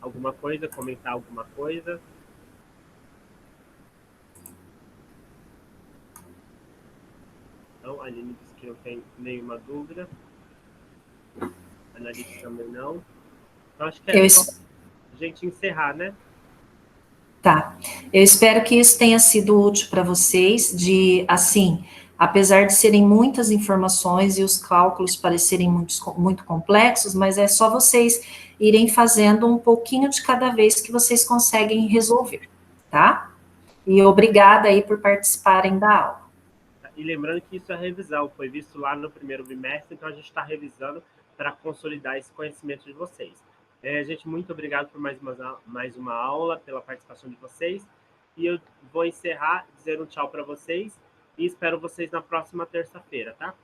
Speaker 1: Alguma coisa? Comentar alguma coisa? Então, a Aline disse que não tem nenhuma dúvida. A Annalise também não. Então, acho que é só a gente encerrar, né?
Speaker 2: Tá. Eu espero que isso tenha sido útil para vocês, assim, apesar de serem muitas informações e os cálculos parecerem muito complexos, mas é só vocês irem fazendo um pouquinho de cada vez que vocês conseguem resolver, tá? E obrigada aí por participarem da aula.
Speaker 1: E lembrando que isso é revisão, foi visto lá no primeiro bimestre, então a gente está revisando para consolidar esse conhecimento de vocês. Gente, muito obrigado por mais uma aula, pela participação de vocês. E eu vou encerrar, dizer um tchau para vocês e espero vocês na próxima terça-feira, tá?